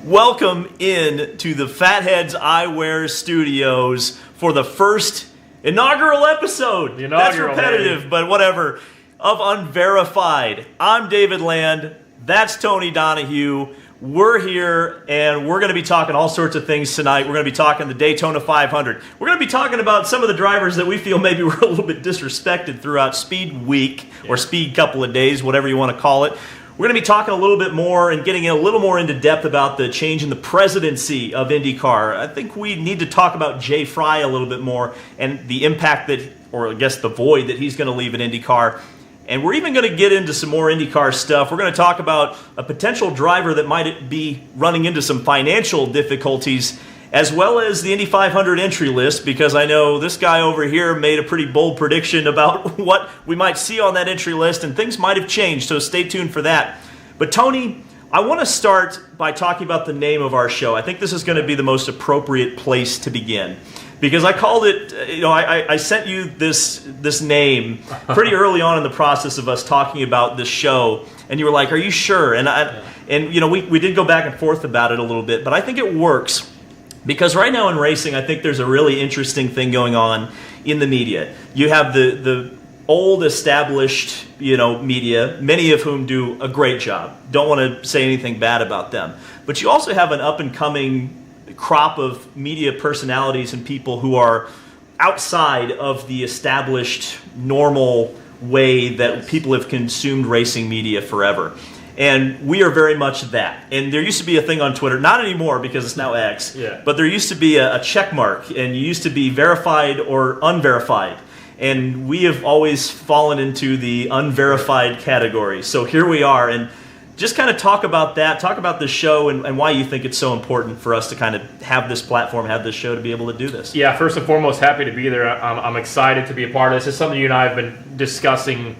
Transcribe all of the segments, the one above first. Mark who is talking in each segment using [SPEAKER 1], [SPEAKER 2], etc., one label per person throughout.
[SPEAKER 1] Welcome in to the Fatheads Eyewear Studios for the first inaugural episode. That's repetitive, but whatever. Of Unverified. I'm David Land. That's Tony Donohue. We're here, and we're going to be talking all sorts of things tonight. We're going to be talking the Daytona 500. We're going to be talking about some of the drivers that we feel maybe were a little bit disrespected throughout Speed Week, or Speed couple of days, whatever you want to call it. We're going to be talking a little bit more and getting a little more into depth about the change in the presidency of IndyCar. I think we need to talk about Frye a little bit more and the impact that, or I guess the void that he's going to leave at IndyCar. And we're even going to get into some more IndyCar stuff. We're going to talk about a potential driver that might be running into some financial difficulties, as well as the Indy 500 entry list, because I know this guy over here made a pretty bold prediction about what we might see on that entry list, and things might have changed, so stay tuned for that. But Tony, I want to start by talking about the name of our show. I think this is going to be the most appropriate place to begin. Because I called it, I sent you this name pretty early on in the process of us talking about this show, and you were like, "Are you sure?" And we did go back and forth about it a little bit, but I think it works because right now in racing, I think there's a really interesting thing going on in the media. You have the old established media, many of whom do a great job. Don't want to say anything bad about them, but you also have an up and coming crop of media personalities and people who are outside of the established normal way that people have consumed racing media forever. And we are very much that. And there used to be a thing on Twitter, not anymore because it's now X, but there used to be a check mark, and you used to be verified or unverified. And we have always fallen into the unverified category. So here we are, and just kind of talk about that, talk about the show and why you think it's so important for us to kind of have this platform, have this show to be able to do this.
[SPEAKER 2] Yeah, first and foremost, happy to be there. I'm excited to be a part of this. It's something you and I have been discussing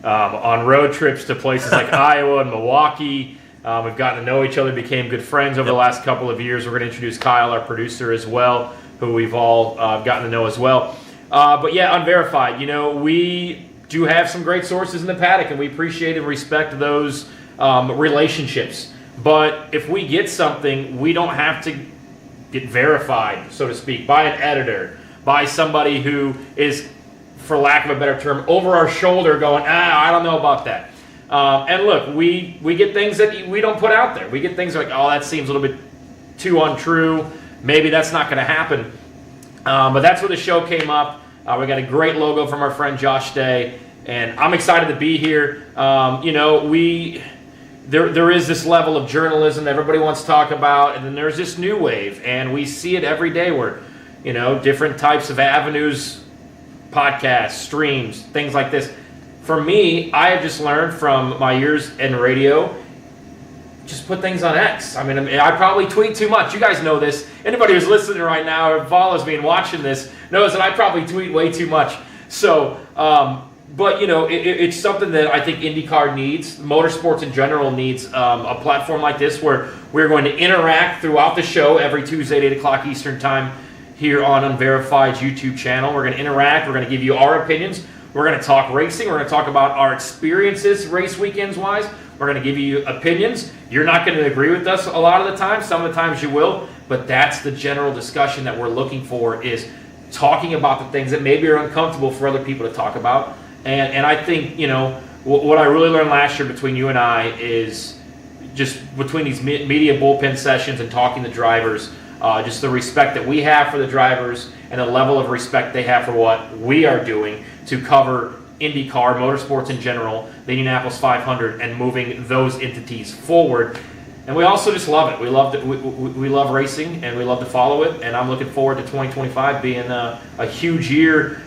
[SPEAKER 2] on road trips to places like Iowa and Milwaukee. We've gotten to know each other, became good friends over the last couple of years. We're going to introduce Kyle, our producer, as well, who we've all gotten to know as well. But yeah, Unverified. We do have some great sources in the paddock, and we appreciate and respect those relationships. But if we get something, we don't have to get verified, so to speak, by an editor, by somebody who is, for lack of a better term, over our shoulder going, I don't know about that. And look, we get things that we don't put out there. We get things like, that seems a little bit too untrue. Maybe that's not going to happen. But that's where the show came up. We got a great logo from our friend Josh Day, and I'm excited to be here. There is this level of journalism that everybody wants to talk about, and then there's this new wave, and we see it every day where, different types of avenues, podcasts, streams, things like this. For me, I have just learned from my years in radio, just put things on X. I probably tweet too much. You guys know this. Anybody who's listening right now or follows me and watching this knows that I probably tweet way too much. So, but it's something that I think IndyCar needs. Motorsports in general needs a platform like this where we're going to interact throughout the show every Tuesday at 8 o'clock Eastern Time here on Unverified's YouTube channel. We're going to interact. We're going to give you our opinions. We're going to talk racing. We're going to talk about our experiences race weekends wise. We're going to give you opinions. You're not going to agree with us a lot of the time. Some of the times you will. But that's the general discussion that we're looking for, is talking about the things that maybe are uncomfortable for other people to talk about. And I think, what I really learned last year between you and I is just between these media bullpen sessions and talking to drivers, just the respect that we have for the drivers and the level of respect they have for what we are doing to cover IndyCar, motorsports in general, the Indianapolis 500, and moving those entities forward. And we also just love it. We love racing, and we love to follow it. And I'm looking forward to 2025 being a huge year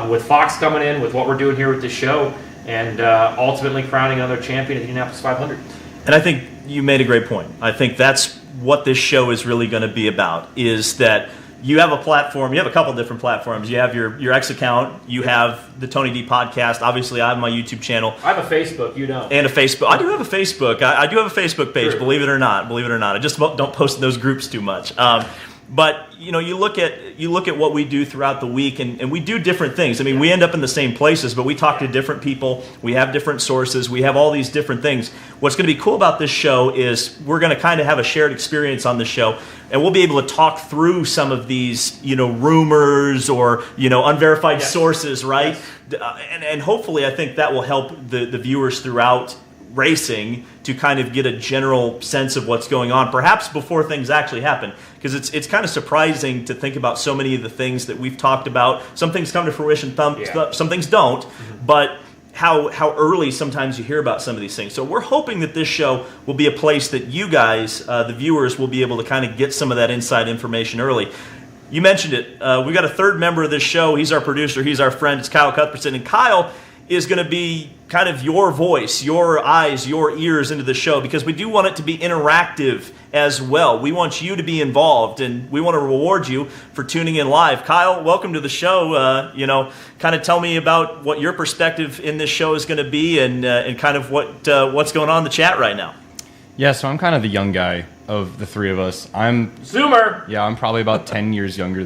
[SPEAKER 2] with Fox coming in, with what we're doing here with this show, and ultimately crowning another champion at the Indianapolis 500.
[SPEAKER 1] And I think you made a great point. I think that's what this show is really going to be about, is that you have a platform, you have a couple different platforms. You have your X account, you have the Tony D podcast. Obviously, I have my YouTube channel.
[SPEAKER 2] I have a Facebook, you don't.
[SPEAKER 1] And a Facebook. I do have a Facebook. I do have a Facebook page,
[SPEAKER 2] Sure.
[SPEAKER 1] Believe it or not. I just don't post in those groups too much. But you look at what we do throughout the week, and we do different things. I mean, we end up in the same places, but we talk to different people. We have different sources. We have all these different things. What's going to be cool about this show is we're going to kind of have a shared experience on the show, and we'll be able to talk through some of these, rumors or, unverified sources, right? Yes. And hopefully, I think that will help the viewers throughout racing to kind of get a general sense of what's going on, perhaps before things actually happen, because it's kind of surprising to think about so many of the things that we've talked about. Some things come to fruition, some things don't, but how early sometimes you hear about some of these things. So we're hoping that this show will be a place that you guys, the viewers, will be able to kind of get some of that inside information early. You mentioned it. We got a third member of this show. He's our producer. He's our friend. It's Kyle Cuthbertson. And Kyle is going to be kind of your voice, your eyes, your ears into the show, because we do want it to be interactive as well. We want you to be involved, and we want to reward you for tuning in live. Kyle, welcome to the show. Kind of tell me about what your perspective in this show is going to be, and kind of what's going on in the chat right now.
[SPEAKER 3] Yeah, so I'm kind of the young guy of the three of us. I'm
[SPEAKER 2] Zoomer.
[SPEAKER 3] Yeah, I'm probably about 10 years younger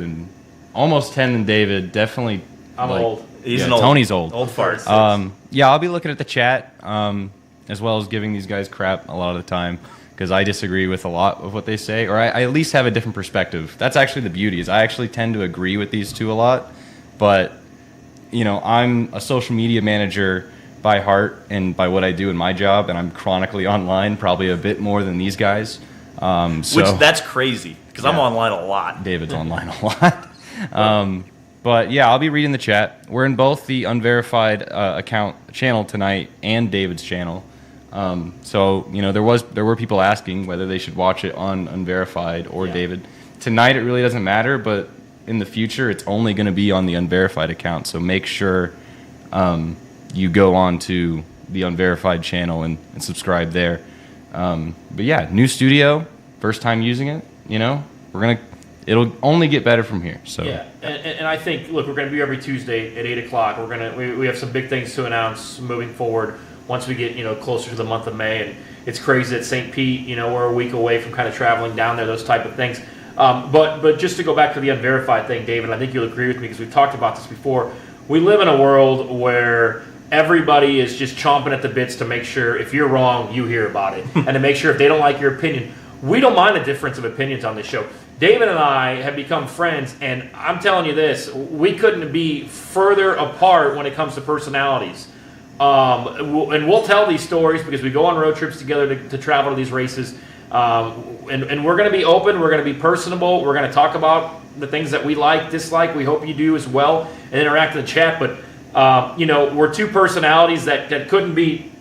[SPEAKER 3] almost 10 than David. Definitely.
[SPEAKER 2] I'm old.
[SPEAKER 1] He's
[SPEAKER 3] Tony's old.
[SPEAKER 1] Old fart.
[SPEAKER 3] I'll be looking at the chat, as well as giving these guys crap a lot of the time, because I disagree with a lot of what they say, or I at least have a different perspective. That's actually the beauty, is I actually tend to agree with these two a lot, but, I'm a social media manager by heart and by what I do in my job, and I'm chronically online, probably a bit more than these guys.
[SPEAKER 1] Which, that's crazy, because I'm online a lot.
[SPEAKER 3] David's online a lot. But yeah, I'll be reading the chat. We're in both the Unverified channel tonight and David's channel. So there were people asking whether they should watch it on Unverified or David. Tonight it really doesn't matter, but in the future it's only going to be on the Unverified account. So make sure you go on to the Unverified channel and subscribe there. But yeah, new studio, first time using it. It'll only get better from here. So
[SPEAKER 2] yeah, and I think, look, we're going to be every Tuesday at 8 o'clock. We have some big things to announce moving forward once we get closer to the month of May. And it's crazy that St. Pete, we're a week away from kind of traveling down there, those type of things. But just to go back to the Unverified thing, David, I think you'll agree with me because we've talked about this before. We live in a world where everybody is just chomping at the bits to make sure if you're wrong, you hear about it, and to make sure if they don't like your opinion. We don't mind the difference of opinions on this show. David and I have become friends, and I'm telling you this, we couldn't be further apart when it comes to personalities. And we'll tell these stories because we go on road trips together to travel to these races. And we're going to be open, we're going to be personable, we're going to talk about the things that we like, dislike. We hope you do as well, and interact in the chat. But, we're two personalities that couldn't be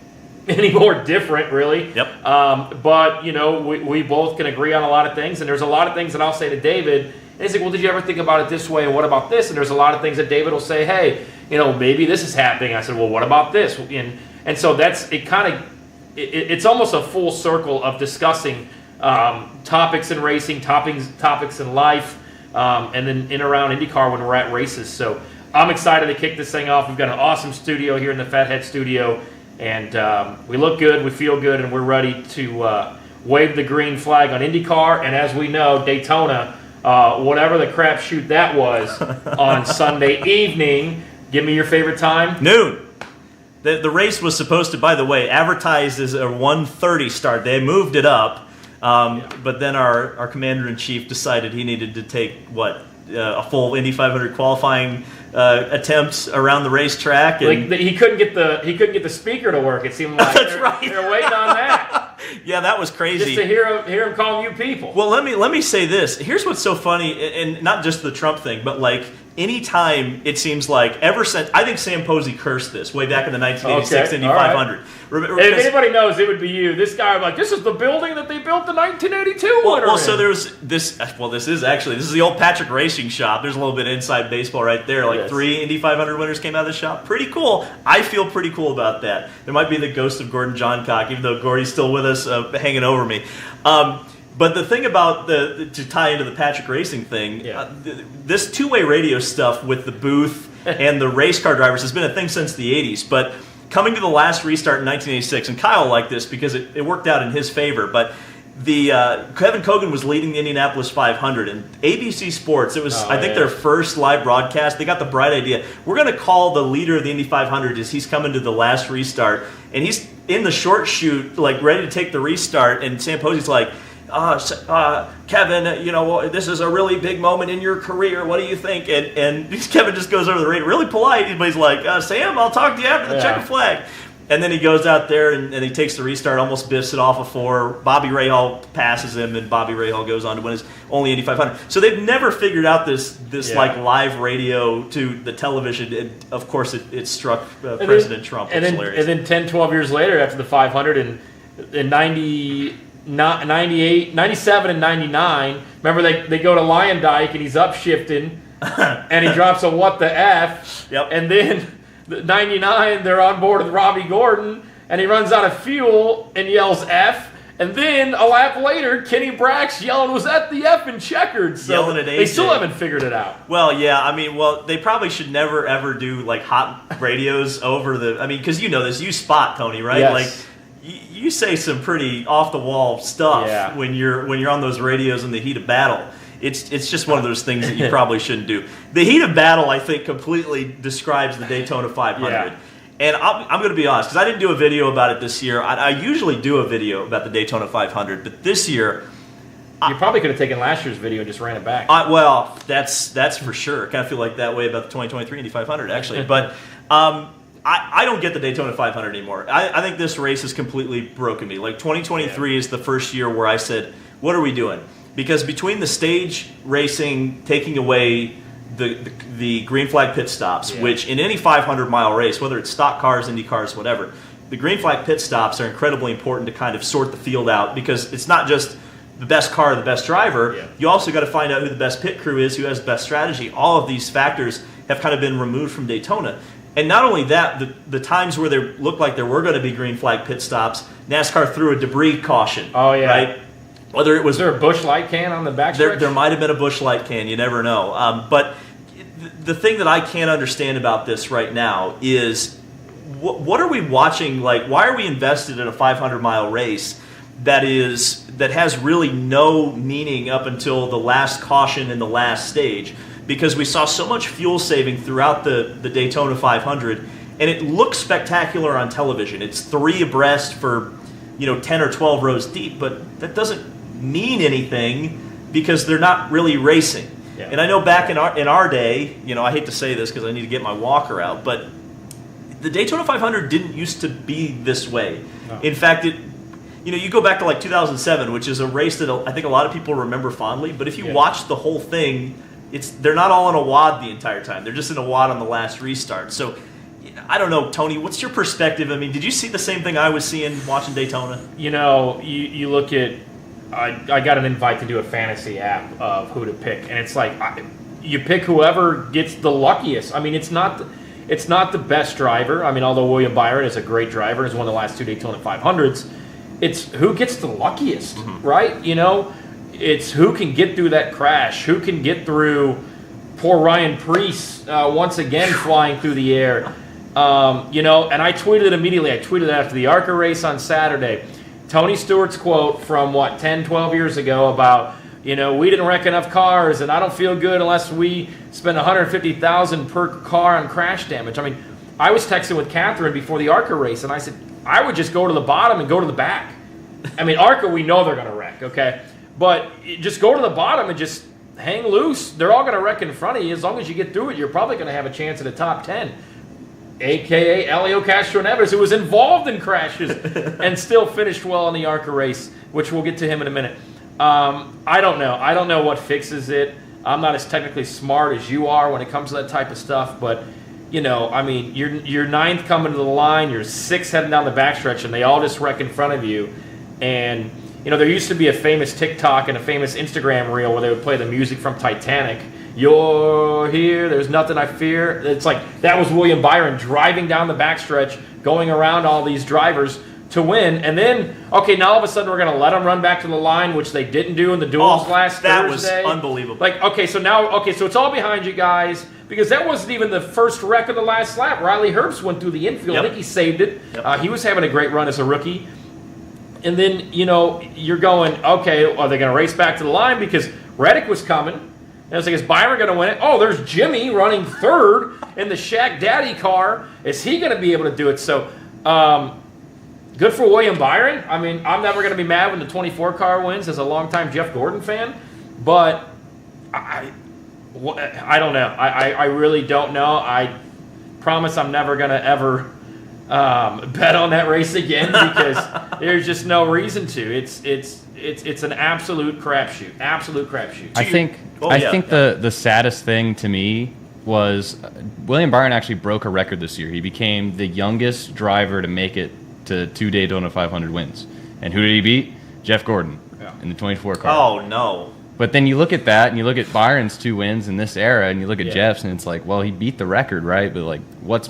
[SPEAKER 2] any more different, really.
[SPEAKER 1] Yep.
[SPEAKER 2] But we both can agree on a lot of things, and there's a lot of things that I'll say to David, and he's like, "Well, did you ever think about it this way? And what about this?" And there's a lot of things that David will say, "Hey, maybe this is happening." I said, "Well, what about this?" And so that's it. It's almost a full circle of discussing topics in racing, topics in life, and then in around IndyCar when we're at races. So I'm excited to kick this thing off. We've got an awesome studio here in the Fathead Studio. And we look good, we feel good, and we're ready to wave the green flag on IndyCar. And as we know, Daytona, whatever the crapshoot that was on Sunday evening. Give me your favorite time.
[SPEAKER 1] Noon. The race was supposed to, by the way, advertised as a 1:30 start. They moved it up, but then our commander-in-chief decided he needed to take, a full Indy 500 qualifying attempts around the racetrack, and
[SPEAKER 2] he couldn't get the speaker to work. It seemed like they're waiting on that.
[SPEAKER 1] Yeah, that was crazy.
[SPEAKER 2] Just to hear him call you people.
[SPEAKER 1] Well, let me say this. Here's what's so funny, and not just the Trump thing, but anytime it seems like ever since, I think Sam Posey cursed this way back in the 1986 Indy 500.
[SPEAKER 2] Right. If anybody knows, it would be you. This guy, this is the building that they built the 1982 winner.
[SPEAKER 1] Well, so there's this. Well, this is the old Patrick Racing shop. There's a little bit of inside baseball right there.
[SPEAKER 2] Yes.
[SPEAKER 1] 3 Indy 500 winners came out of the shop. Pretty cool. I feel pretty cool about that. There might be the ghost of Gordon Johncock, even though Gordy's still with us, hanging over me. But the thing about to tie into the Patrick Racing thing, this two-way radio stuff with the booth and the race car drivers has been a thing since the 80s. But coming to the last restart in 1986, and Kyle liked this because it worked out in his favor, but Kevin Kogan was leading the Indianapolis 500, and ABC Sports, it was their first live broadcast. They got the bright idea. We're going to call the leader of the Indy 500 as he's coming to the last restart, and he's in the short chute, like ready to take the restart, and Sam Posey's like, Kevin, this is a really big moment in your career. What do you think? And Kevin just goes over the radio, really polite, but he's like, Sam, I'll talk to you after the checkered flag. And then he goes out there and he takes the restart, almost biffs it off a 4. Bobby Rahal passes him, and Bobby Rahal goes on to win his only Indy 500. So they've never figured out this like live radio to the television. And of course, it struck President Trump.
[SPEAKER 2] And then 10, 12 years later, after the 500 in 98, 97 and 99, remember they go to Lion Dyke and he's upshifting and he drops a what the F.
[SPEAKER 1] Yep.
[SPEAKER 2] And then 99, they're on board with Robbie Gordon, and he runs out of fuel and yells F. And then a lap later, Kenny Brack's yelling, "Was that the F in checkered?" So
[SPEAKER 1] yelling at AJ.
[SPEAKER 2] They still haven't figured it out.
[SPEAKER 1] Well, yeah, they probably should never ever do like hot radios over the. Because you know this, you spot Tony, right?
[SPEAKER 2] Yes.
[SPEAKER 1] Like you say some pretty off the wall stuff when you're on those radios in the heat of battle. It's just one of those things that you probably shouldn't do. The heat of battle, I think, completely describes the Daytona 500.
[SPEAKER 2] Yeah.
[SPEAKER 1] And I'm going to be honest, because I didn't do a video about it this year. I usually do a video about the Daytona 500, but this year...
[SPEAKER 2] You probably could have taken last year's video and just ran it back.
[SPEAKER 1] Well, that's for sure. I kind of feel like that way about the 2023 Indy 500, actually. But I don't get the Daytona 500 anymore. I think this race has completely broken me. Like, 2023 is the first year where I said, what are we doing? Because between the stage racing taking away the green flag pit stops, which in any 500-mile race, whether it's stock cars, Indy cars, whatever, the green flag pit stops are incredibly important to kind of sort the field out, because it's not just the best car or the best driver. Yeah. You also got to find out who the best pit crew is, who has the best strategy. All of these factors have kind of been removed from Daytona. And not only that, the times where there looked like there were going to be green flag pit stops, NASCAR threw a debris caution.
[SPEAKER 2] Oh, yeah.
[SPEAKER 1] Right? Whether it was
[SPEAKER 2] there a Busch Light can on the backstretch?
[SPEAKER 1] There might have been a Busch Light can. You never know. But the thing that I can't understand about this right now is what are we watching? Like, why are we invested in a 500-mile race that has really no meaning up until the last caution in the last stage? Because we saw so much fuel saving throughout the Daytona 500, and it looks spectacular on television. It's 3 abreast for 10 or 12 rows deep, but that doesn't mean anything because they're not really racing. Yeah. And I know back in our day, I hate to say this because I need to get my walker out, but the Daytona 500 didn't used to be this way. No. In fact, you go back to like 2007, which is a race that I think a lot of people remember fondly, but if you watch the whole thing, they're not all in a wad the entire time. They're just in a wad on the last restart. So I don't know, Tony, what's your perspective? Did you see the same thing I was seeing watching Daytona?
[SPEAKER 2] You look at, I got an invite to do a fantasy app of who to pick, and it's like you pick whoever gets the luckiest. It's not the best driver. Although William Byron is a great driver, has won the last 2 Daytona 500s, it's who gets the luckiest, right? It's who can get through that crash, who can get through poor Ryan Preece once again flying through the air. And I tweeted it immediately. I tweeted after the ARCA race on Saturday. Tony Stewart's quote from 10, 12 years ago about, we didn't wreck enough cars, and I don't feel good unless we spend $150,000 per car on crash damage. I was texting with Catherine before the ARCA race, and I said, I would just go to the bottom and go to the back. ARCA, we know they're going to wreck, okay? But just go to the bottom and just hang loose. They're all going to wreck in front of you. As long as you get through it, you're probably going to have a chance at the top 10. A.K.A. Elio Castroneves, who was involved in crashes and still finished well in the ARCA race, which we'll get to him in a minute. I don't know. I don't know what fixes it. I'm not as technically smart as you are when it comes to that type of stuff, but, you're 9th coming to the line, you're 6th heading down the backstretch, and they all just wreck in front of you. And, there used to be a famous TikTok and a famous Instagram reel where they would play the music from Titanic. You're here, there's nothing I fear. It's like that was William Byron driving down the backstretch, going around all these drivers to win. And then, now all of a sudden we're going to let them run back to the line, which they didn't do in the duels last Thursday.
[SPEAKER 1] That was unbelievable.
[SPEAKER 2] So it's all behind you guys, because that wasn't even the first wreck of the last lap. Riley Herbst went through the infield. Yep. I think he saved it. Yep. He was having a great run as a rookie. And then, you're going, okay, are they going to race back to the line? Because Reddick was coming. And I was like, is Byron going to win it? Oh, there's Jimmy running third in the Shaq Daddy car. Is he going to be able to do it? So, good for William Byron. I mean, I'm never going to be mad when the 24 car wins as a longtime Jeff Gordon fan. But I don't know. I really don't know. I promise I'm never going to ever bet on that race again because there's just no reason to. It's an absolute crapshoot. Absolute crapshoot.
[SPEAKER 3] I think the saddest thing to me was William Byron actually broke a record this year. He became the youngest driver to make it to 2 Daytona 500 wins. And who did he beat? Jeff Gordon in the 24 car.
[SPEAKER 1] Oh, no.
[SPEAKER 3] But then you look at that, and you look at Byron's 2 wins in this era, and you look at Jeff's, and it's like, well, he beat the record, right? But like, which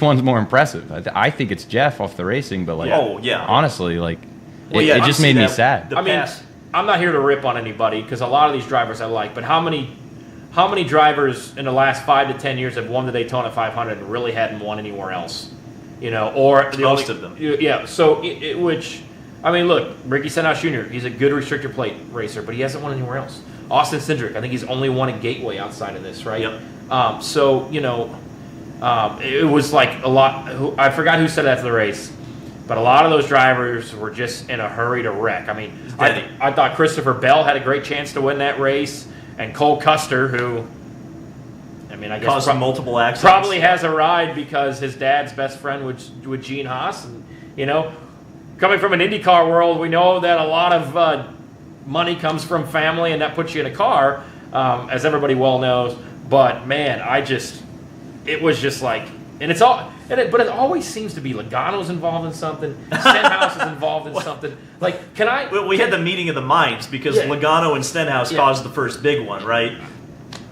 [SPEAKER 3] one's more impressive? I think it's Jeff off the racing, but like, honestly, like, it just made me sad.
[SPEAKER 2] I'm not here to rip on anybody because a lot of these drivers I like, but how many drivers in the last 5 to 10 years have won the Daytona 500 and really hadn't won anywhere else? Or
[SPEAKER 1] most of them.
[SPEAKER 2] Yeah. So look, Ricky Stenhouse Jr., he's a good restrictor plate racer, but he hasn't won anywhere else. Austin Cindric, I think he's only won a Gateway outside of this, right?
[SPEAKER 1] Yep.
[SPEAKER 2] It was like a lot. I forgot who said it after the race, but a lot of those drivers were just in a hurry to wreck. I mean, I thought Christopher Bell had a great chance to win that race, and Cole Custer, who, I guess
[SPEAKER 1] caused multiple accidents,
[SPEAKER 2] probably has a ride because his dad's best friend with Gene Haas, and coming from an IndyCar world, we know that a lot of money comes from family, and that puts you in a car, as everybody well knows. But man, it was just like, and it's all, but it always seems to be Logano's involved in something, Stenhouse is involved in something. Like,
[SPEAKER 1] we had the meeting of the minds because Logano and Stenhouse caused the first big one, right?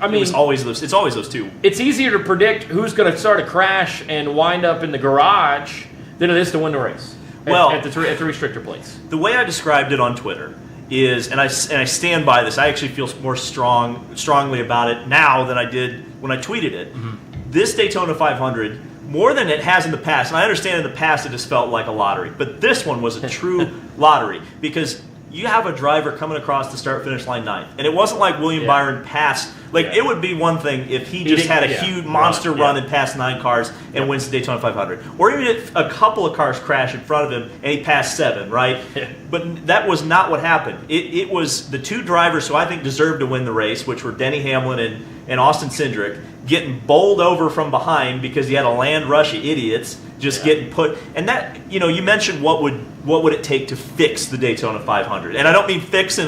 [SPEAKER 1] It's always those two.
[SPEAKER 2] It's easier to predict who's going to start a crash and wind up in the garage than it is to win the race. At the restrictor plates.
[SPEAKER 1] The way I described it on Twitter is, and I stand by this. I actually feel more strongly about it now than I did when I tweeted it. Mm-hmm. This Daytona 500, more than it has in the past, and I understand in the past it just felt like a lottery, but this one was a true lottery because you have a driver coming across the start-finish line 9th, and it wasn't like William Byron passed. It would be one thing if he just had a huge monster run and passed 9 cars and wins the Daytona 500. Or even if a couple of cars crash in front of him and he passed 7, right? Yeah. But that was not what happened. It was the 2 drivers who I think deserved to win the race, which were Denny Hamlin and Austin Cindric, getting bowled over from behind because he had a land rush of idiots just getting put. And that, you mentioned what would it take to fix the Daytona 500. And I don't mean fix in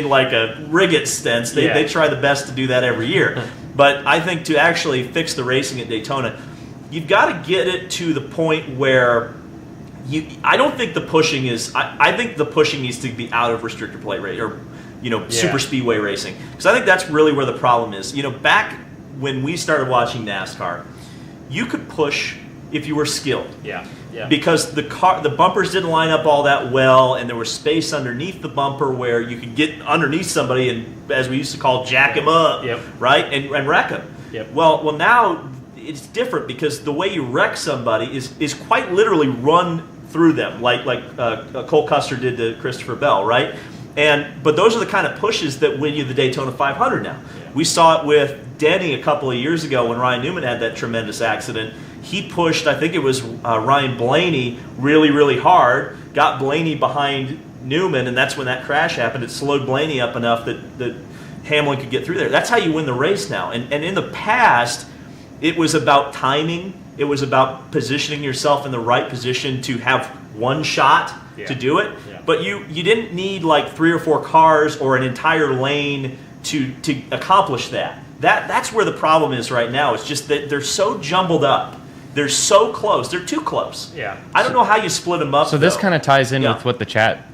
[SPEAKER 1] like a Riggett sense. They try the best to do that every year. But I think to actually fix the racing at Daytona, you've got to get it to the point where I don't think the pushing is. I think the pushing needs to be out of restrictor plate race or super speedway racing, because I think that's really where the problem is. Back when we started watching NASCAR, you could push if you were skilled.
[SPEAKER 2] Yeah.
[SPEAKER 1] Because the bumpers didn't line up all that well, and there was space underneath the bumper where you could get underneath somebody and, as we used to call, jack him up, right, and wreck him.
[SPEAKER 2] Yep.
[SPEAKER 1] Well, now it's different because the way you wreck somebody is quite literally run through them, like Cole Custer did to Christopher Bell, right? But those are the kind of pushes that win you the Daytona 500 now. Yeah. We saw it with Denny a couple of years ago when Ryan Newman had that tremendous accident. He pushed, I think it was Ryan Blaney, really, really hard, got Blaney behind Newman, and that's when that crash happened. It slowed Blaney up enough that Hamlin could get through there. That's how you win the race now. And in the past, it was about timing. It was about positioning yourself in the right position to have one shot to do it. Yeah. But you didn't need like 3 or 4 cars or an entire lane to accomplish that. That's where the problem is right now. It's just that they're so jumbled up. They're so close. They're too close.
[SPEAKER 2] Yeah.
[SPEAKER 1] I don't know how you split them up.
[SPEAKER 3] So this kind of ties in with what the chat.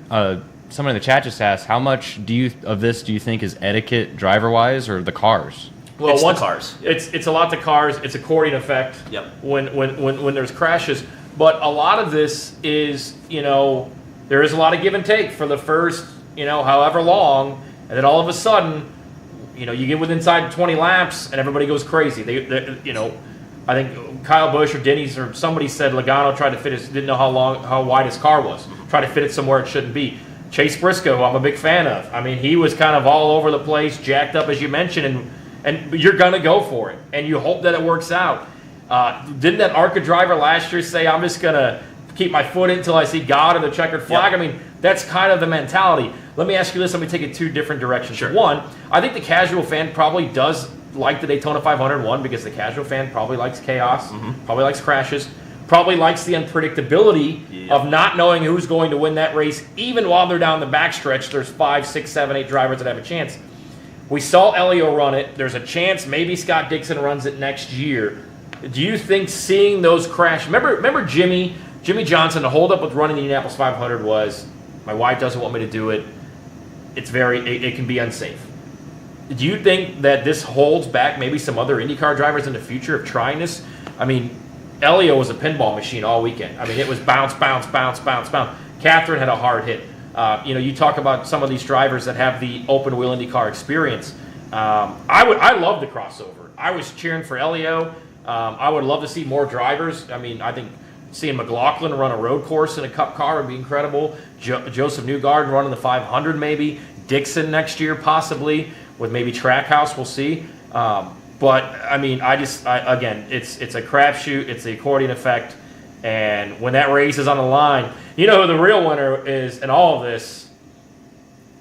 [SPEAKER 3] Someone in the chat just asked, how much do you think is etiquette driver-wise or the cars?
[SPEAKER 2] Well,
[SPEAKER 1] it's the cars.
[SPEAKER 2] It's a lot the cars. It's accordion effect.
[SPEAKER 1] Yep.
[SPEAKER 2] When there's crashes, but a lot of this is there is a lot of give and take for the first however long, and then all of a sudden you get within inside 20 laps and everybody goes crazy. I think Kyle Busch or Denny's or somebody said Logano tried to didn't know how wide his car was. Tried to fit it somewhere it shouldn't be. Chase Briscoe, I'm a big fan of. I mean, he was kind of all over the place, jacked up as you mentioned, and you're gonna go for it, and you hope that it works out. Didn't that ARCA driver last year say, I'm just gonna keep my foot in until I see God or the checkered flag?
[SPEAKER 1] Yep.
[SPEAKER 2] I mean, that's kind of the mentality. Let me ask you this. Let me take it two different directions.
[SPEAKER 1] Sure.
[SPEAKER 2] One, I think the casual fan probably does like the Daytona 500 one because the casual fan probably likes chaos, probably likes crashes, probably likes the unpredictability of not knowing who's going to win that race. Even while they're down the backstretch, there's 5, 6, 7, 8 drivers that have a chance. We saw Elio run it. There's a chance maybe Scott Dixon runs it next year. Do you think seeing those crash? Remember Jimmy Johnson, the holdup with running the Indianapolis 500 was, my wife doesn't want me to do it. It can be unsafe. Do you think that this holds back maybe some other IndyCar drivers in the future of trying this? I mean, Elio was a pinball machine all weekend. I mean, it was bounce, bounce, bounce, bounce, bounce. Catherine had a hard hit. You talk about some of these drivers that have the open wheel IndyCar experience. I love the crossover. I was cheering for Elio. I would love to see more drivers. I mean, I think seeing McLaughlin run a road course in a Cup car would be incredible. Joseph Newgarden running the 500 maybe. Dixon next year possibly with maybe Trackhouse. We'll see. But I mean, again, it's a crapshoot. It's the accordion effect, and when that race is on the line, you know who the real winner is in all of this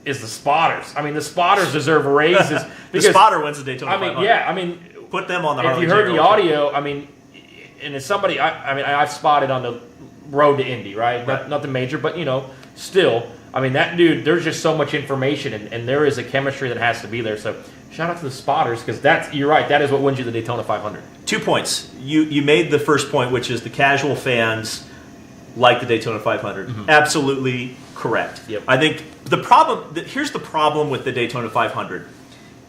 [SPEAKER 2] is the spotters. I mean, the spotters deserve raises.
[SPEAKER 1] The spotter wins the Daytona 500.
[SPEAKER 2] Yeah. I mean,
[SPEAKER 1] put them on the.
[SPEAKER 2] If you heard the audio, I mean, and as somebody, I've spotted on the road to Indy, right? Nothing major, but still. I mean, that dude, there's just so much information, and there is a chemistry that has to be there. So shout out to the spotters, because you're right, that is what wins you the Daytona 500. 2
[SPEAKER 1] points. You made the first point, which is the casual fans like the Daytona 500. Absolutely correct.
[SPEAKER 2] Yep.
[SPEAKER 1] I think here's the problem with the Daytona 500.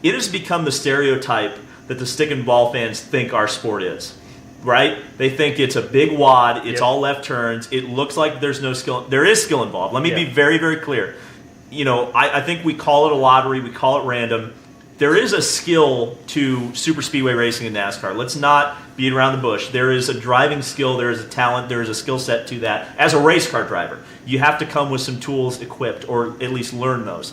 [SPEAKER 1] It has become the stereotype that the stick and ball fans think our sport is. Right? They think it's a big wad, it's all left turns, it looks like there's no skill. There is skill involved. Let me be very, very clear. I think we call it a lottery, we call it random. There is a skill to super speedway racing in NASCAR. Let's not beat around the bush. There is a driving skill, there is a talent, there is a skill set to that. As a race car driver, you have to come with some tools equipped, or at least learn those.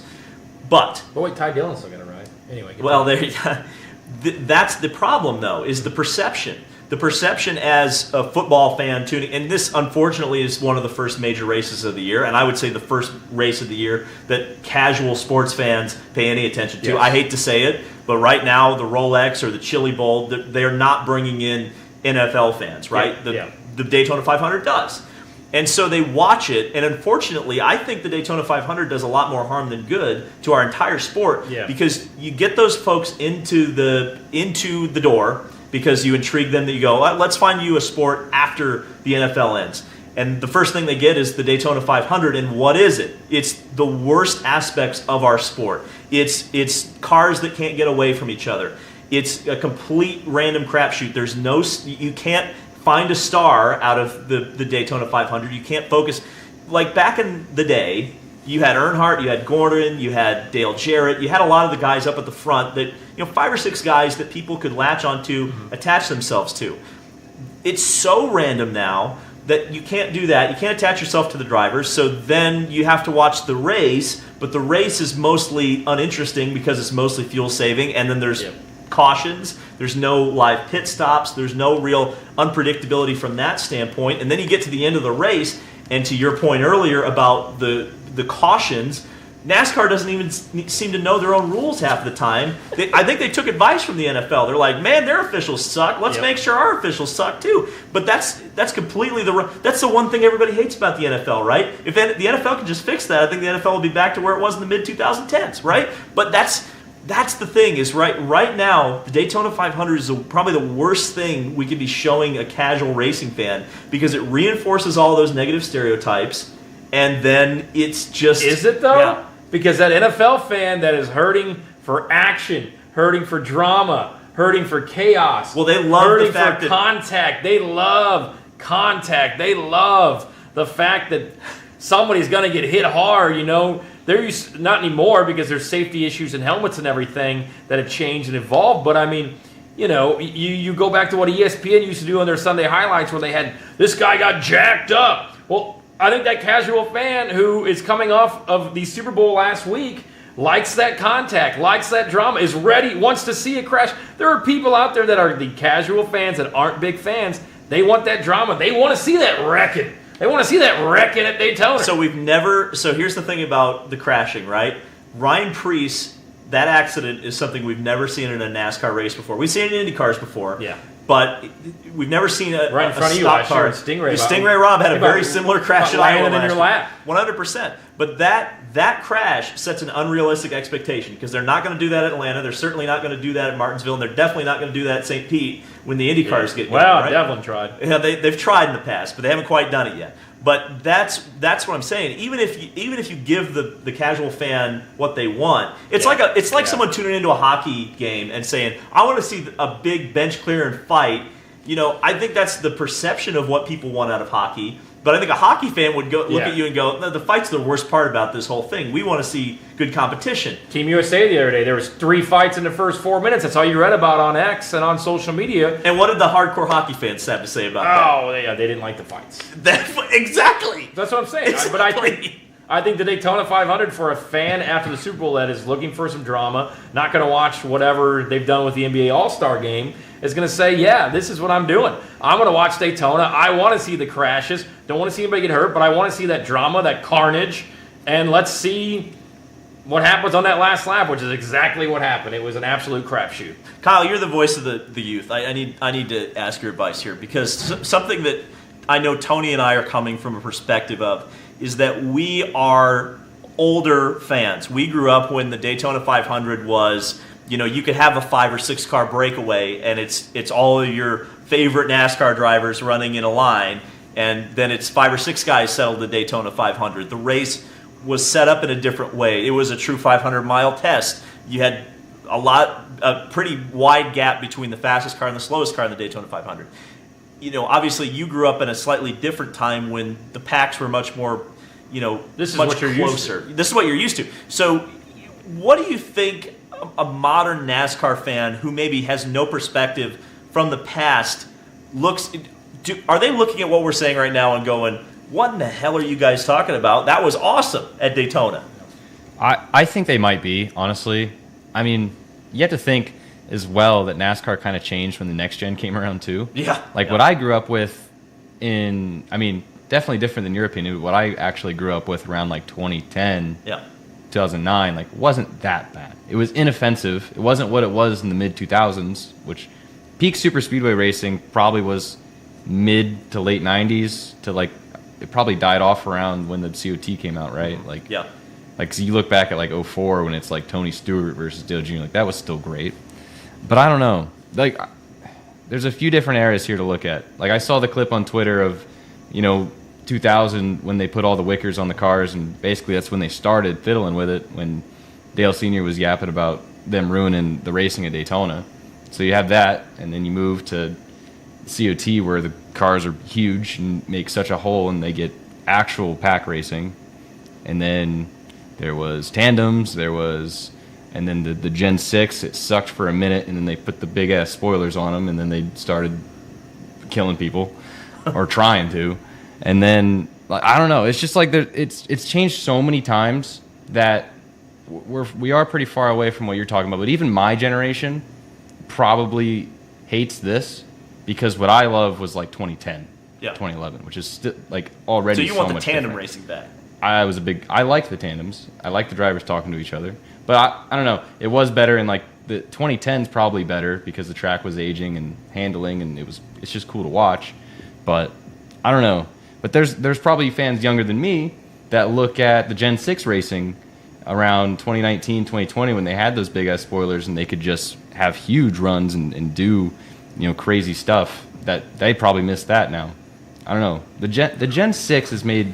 [SPEAKER 1] But
[SPEAKER 2] wait, Ty Dillon's still going to ride. Anyway.
[SPEAKER 1] Well, that's the problem, though, is the perception. The perception as a football fan tuning, and this unfortunately is one of the first major races of the year, and I would say the first race of the year that casual sports fans pay any attention to.
[SPEAKER 2] Yes.
[SPEAKER 1] I hate to say it, but right now the Rolex or the Chili Bowl, they're not bringing in NFL fans, right? The Daytona 500 does. And so they watch it, and unfortunately, I think the Daytona 500 does a lot more harm than good to our entire sport, because you get those folks into the door, because you intrigue them, that you go, let's find you a sport after the NFL ends. And the first thing they get is the Daytona 500, and what is it? It's the worst aspects of our sport. It's cars that can't get away from each other. It's a complete random crapshoot. You can't find a star out of the Daytona 500. You can't focus. Like back in the day, you had Earnhardt, you had Gordon, you had Dale Jarrett, you had a lot of the guys up at the front that, 5 or 6 guys that people could latch onto, attach themselves to. It's so random now that you can't do that. You can't attach yourself to the drivers, so then you have to watch the race, but the race is mostly uninteresting because it's mostly fuel saving, and then there's cautions, there's no live pit stops, there's no real unpredictability from that standpoint, and then you get to the end of the race, and to your point earlier about the cautions, NASCAR doesn't even seem to know their own rules half the time. I think they took advice from the NFL. They're like, man, their officials suck. Let's make sure our officials suck too. But that's completely that's the one thing everybody hates about the NFL, right? If the NFL can just fix that, I think the NFL will be back to where it was in the mid-2010s, right? But that's the thing is right now, the Daytona 500 is probably the worst thing we could be showing a casual racing fan, because it reinforces all those negative stereotypes. And then it's just...
[SPEAKER 2] Is it, though?
[SPEAKER 1] Yeah.
[SPEAKER 2] Because that NFL fan that is hurting for action, hurting for drama, hurting for chaos.
[SPEAKER 1] Well, they love
[SPEAKER 2] the fact that... contact. They love contact. They love the fact that somebody's going to get hit hard, They're not anymore, because there's safety issues and helmets and everything that have changed and evolved. But, I mean, you go back to what ESPN used to do on their Sunday highlights where they had, this guy got jacked up. Well, I think that casual fan who is coming off of the Super Bowl last week likes that contact, likes that drama, is ready, wants to see a crash. There are people out there that are the casual fans that aren't big fans. They want that drama. They want to see that wrecking. They want to see that wrecking at Daytona.
[SPEAKER 1] So here's the thing about the crashing, right? Ryan Preece, that accident is something we've never seen in a NASCAR race before. We've seen it in IndyCars before.
[SPEAKER 2] Yeah.
[SPEAKER 1] But we've never seen a
[SPEAKER 2] right in front of you
[SPEAKER 1] stock car. Stingray Rob had a very similar crash in Iowa
[SPEAKER 2] in your lap.
[SPEAKER 1] 100%. But that crash sets an unrealistic expectation because they're not going to do that at Atlanta. They're certainly not going to do that at Martinsville, and they're definitely not going to do that at St. Pete when the Indy cars get going.
[SPEAKER 2] Well,
[SPEAKER 1] right?
[SPEAKER 2] Devlin tried.
[SPEAKER 1] Yeah, they've tried in the past, but they haven't quite done it yet. But that's what I'm saying. Even if you give the casual fan what they want, it's like someone tuning into a hockey game and saying, "I want to see a big bench clearing fight." I think that's the perception of what people want out of hockey. But I think a hockey fan would look at you and go, "No, the fight's the worst part about this whole thing. We want to see good competition."
[SPEAKER 2] Team USA the other day, there was 3 fights in the first 4 minutes. That's all you read about on X and on social media.
[SPEAKER 1] And what did the hardcore hockey fans have to say about that?
[SPEAKER 2] Oh, yeah, they didn't like the fights.
[SPEAKER 1] Exactly.
[SPEAKER 2] That's what I'm saying.
[SPEAKER 1] Exactly.
[SPEAKER 2] But I think the Daytona 500 for a fan after the Super Bowl that is looking for some drama, not going to watch whatever they've done with the NBA All-Star game, is going to say, yeah, this is what I'm doing. I'm going to watch Daytona. I want to see the crashes. Don't want to see anybody get hurt, but I want to see that drama, that carnage, and let's see what happens on that last lap, which is exactly what happened. It was an absolute crapshoot.
[SPEAKER 1] Kyle, you're the voice of the youth. I need to ask your advice here because something that I know Tony and I are coming from a perspective of is that we are older fans. We grew up when the Daytona 500 was, you could have a 5 or 6 car breakaway and it's all of your favorite NASCAR drivers running in a line, and then it's 5 or 6 guys settled the Daytona 500. The race was set up in a different way. It was a true 500-mile test. You had a pretty wide gap between the fastest car and the slowest car in the Daytona 500. Obviously you grew up in a slightly different time when the packs were much more,
[SPEAKER 2] this is
[SPEAKER 1] much
[SPEAKER 2] what you're
[SPEAKER 1] closer.
[SPEAKER 2] Used to.
[SPEAKER 1] This is what you're used to. So what do you think a modern NASCAR fan who maybe has no perspective from the past are they looking at what we're saying right now and going, what in the hell are you guys talking about? That was awesome at Daytona.
[SPEAKER 3] I think they might be, honestly. I mean, you have to think as well that NASCAR kind of changed when the next gen came around too.
[SPEAKER 1] Yeah.
[SPEAKER 3] What I grew up with definitely different than your opinion, but what I actually grew up with around 2010, 2009, wasn't that bad. It was inoffensive. It wasn't what it was in the mid-2000s, which peak super speedway racing probably was mid to late 90s to it probably died off around when the COT came out, right? So you look back at 04 when it's Tony Stewart versus Dale Jr., that was still great. But I don't know. There's a few different areas here to look at. I saw the clip on Twitter of, 2000 when they put all the wickers on the cars, and basically that's when they started fiddling with it, when Dale Sr. was yapping about them ruining the racing at Daytona. So you have that, and then you move to COT where the cars are huge and make such a hole and they get actual pack racing. And then there was tandems, and then the Gen 6, it sucked for a minute, and then they put the big-ass spoilers on them, and then they started killing people, or trying to. And then, I don't know, it's just it's changed so many times that we are pretty far away from what you're talking about. But even my generation probably hates this, because what I love was 2010, 2011, which is still already so
[SPEAKER 1] you want the
[SPEAKER 3] much
[SPEAKER 1] tandem
[SPEAKER 3] different.
[SPEAKER 1] Racing back.
[SPEAKER 3] I liked the tandems. I liked the drivers talking to each other. But I don't know. It was better in the 2010's probably better because the track was aging and handling, and it's just cool to watch. But I don't know. But there's probably fans younger than me that look at the Gen 6 racing around 2019, 2020 when they had those big ass spoilers and they could just have huge runs and do crazy stuff, that they probably miss that now. I don't know. The Gen 6 has made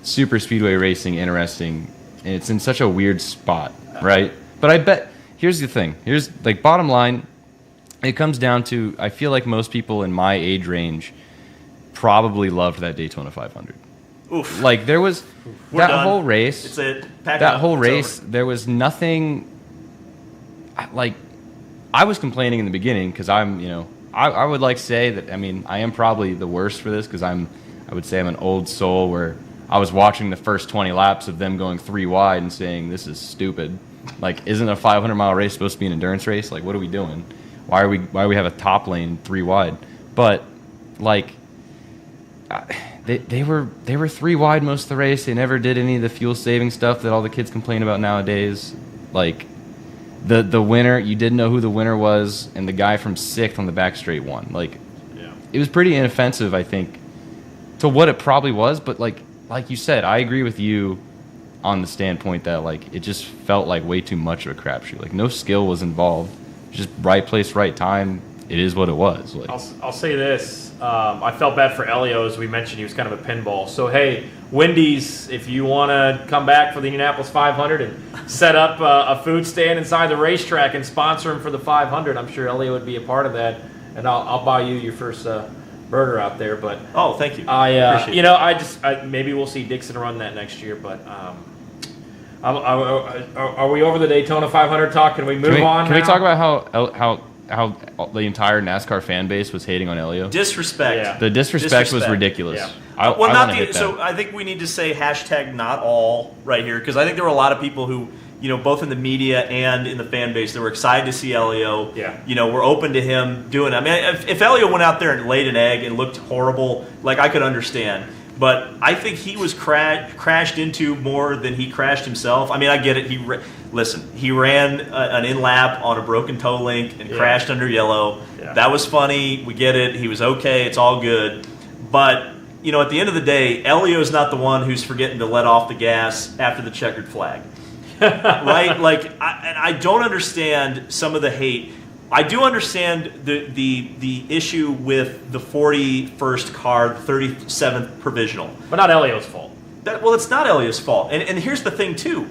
[SPEAKER 3] super speedway racing interesting, and it's in such a weird spot, right? But I bet, here's the thing. Here's bottom line, it comes down to, I feel like most people in my age range probably loved that Daytona 500.
[SPEAKER 1] Oof.
[SPEAKER 3] There was
[SPEAKER 1] We're
[SPEAKER 3] that
[SPEAKER 1] done.
[SPEAKER 3] whole race.
[SPEAKER 1] It's it. Pack
[SPEAKER 3] that
[SPEAKER 1] up.
[SPEAKER 3] whole
[SPEAKER 1] It's
[SPEAKER 3] race,
[SPEAKER 1] over.
[SPEAKER 3] there was nothing I was complaining in the beginning because I'm, I would like to say that, I mean, I am probably the worst for this because I would say I'm an old soul where I was watching the first 20 laps of them going 3 wide and saying, this is stupid. Like, isn't a 500-mile race supposed to be an endurance race? Like, what are we doing? Why do we have a top lane 3 wide? But, like, they were 3 wide most of the race. They never did any of the fuel-saving stuff that all the kids complain about nowadays. Like, the winner, you didn't know who the winner was, and the guy from 6th on the back straight won. Like, it was pretty inoffensive, I think, to what it probably was. But, like you said, I agree with you on the standpoint that, like, it just felt like way too much of a crapshoot. Like, no skill was involved. Just right place, right time. It is what it was. Like,
[SPEAKER 2] I'll say this. I felt bad for Elio, as we mentioned. He was kind of a pinball. So, hey, Wendy's, if you want to come back for the Indianapolis 500 and set up a food stand inside the racetrack and sponsor him for the 500, I'm sure Elio would be a part of that. And I'll buy you your first burger out there. But
[SPEAKER 1] oh, thank you.
[SPEAKER 2] Maybe we'll see Dixon run that next year. But are we over the Daytona 500 talk? Can we move on?
[SPEAKER 3] Can we talk about how the entire NASCAR fan base was hating on Elio?
[SPEAKER 1] Disrespect.
[SPEAKER 2] Yeah.
[SPEAKER 3] The disrespect was ridiculous.
[SPEAKER 2] Yeah.
[SPEAKER 1] I think we need to say hashtag not all right here, because I think there were a lot of people who, both in the media and in the fan base, that were excited to see Elio.
[SPEAKER 2] Yeah.
[SPEAKER 1] We're open to him doing it. I mean, if Elio went out there and laid an egg and looked horrible, like, I could understand. But I think he was crashed into more than he crashed himself. I mean, I get it. He ran an in-lap on a broken toe link and crashed under yellow. Yeah. That was funny. We get it. He was okay. It's all good. But, at the end of the day, Elio's not the one who's forgetting to let off the gas after the checkered flag. Right? Like, I don't understand some of the hate. I do understand the issue with the 41st car, the 37th provisional.
[SPEAKER 2] But not Elio's fault.
[SPEAKER 1] It's not Elio's fault. And here's the thing, too.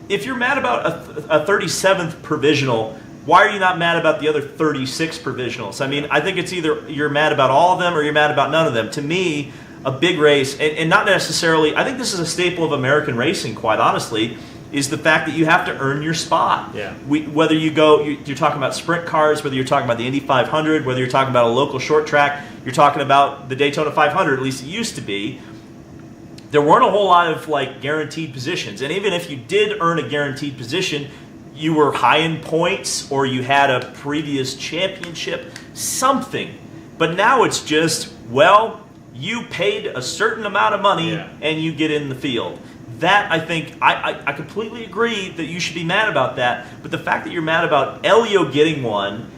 [SPEAKER 1] If you're mad about a 37th provisional, why are you not mad about the other 36 provisionals? I mean, I think it's either you're mad about all of them or you're mad about none of them. To me, a big race, and not necessarily, I think this is a staple of American racing, quite honestly, is the fact that you have to earn your spot.
[SPEAKER 2] Yeah.
[SPEAKER 1] Whether you're talking about sprint cars, whether you're talking about the Indy 500, whether you're talking about a local short track, you're talking about the Daytona 500, at least it used to be, there weren't a whole lot of, like, guaranteed positions. And even if you did earn a guaranteed position, you were high in points or you had a previous championship, something. But now it's just, well, you paid a certain amount of money and you get in the field. That, I think, I completely agree that you should be mad about that. But the fact that you're mad about Elio getting one,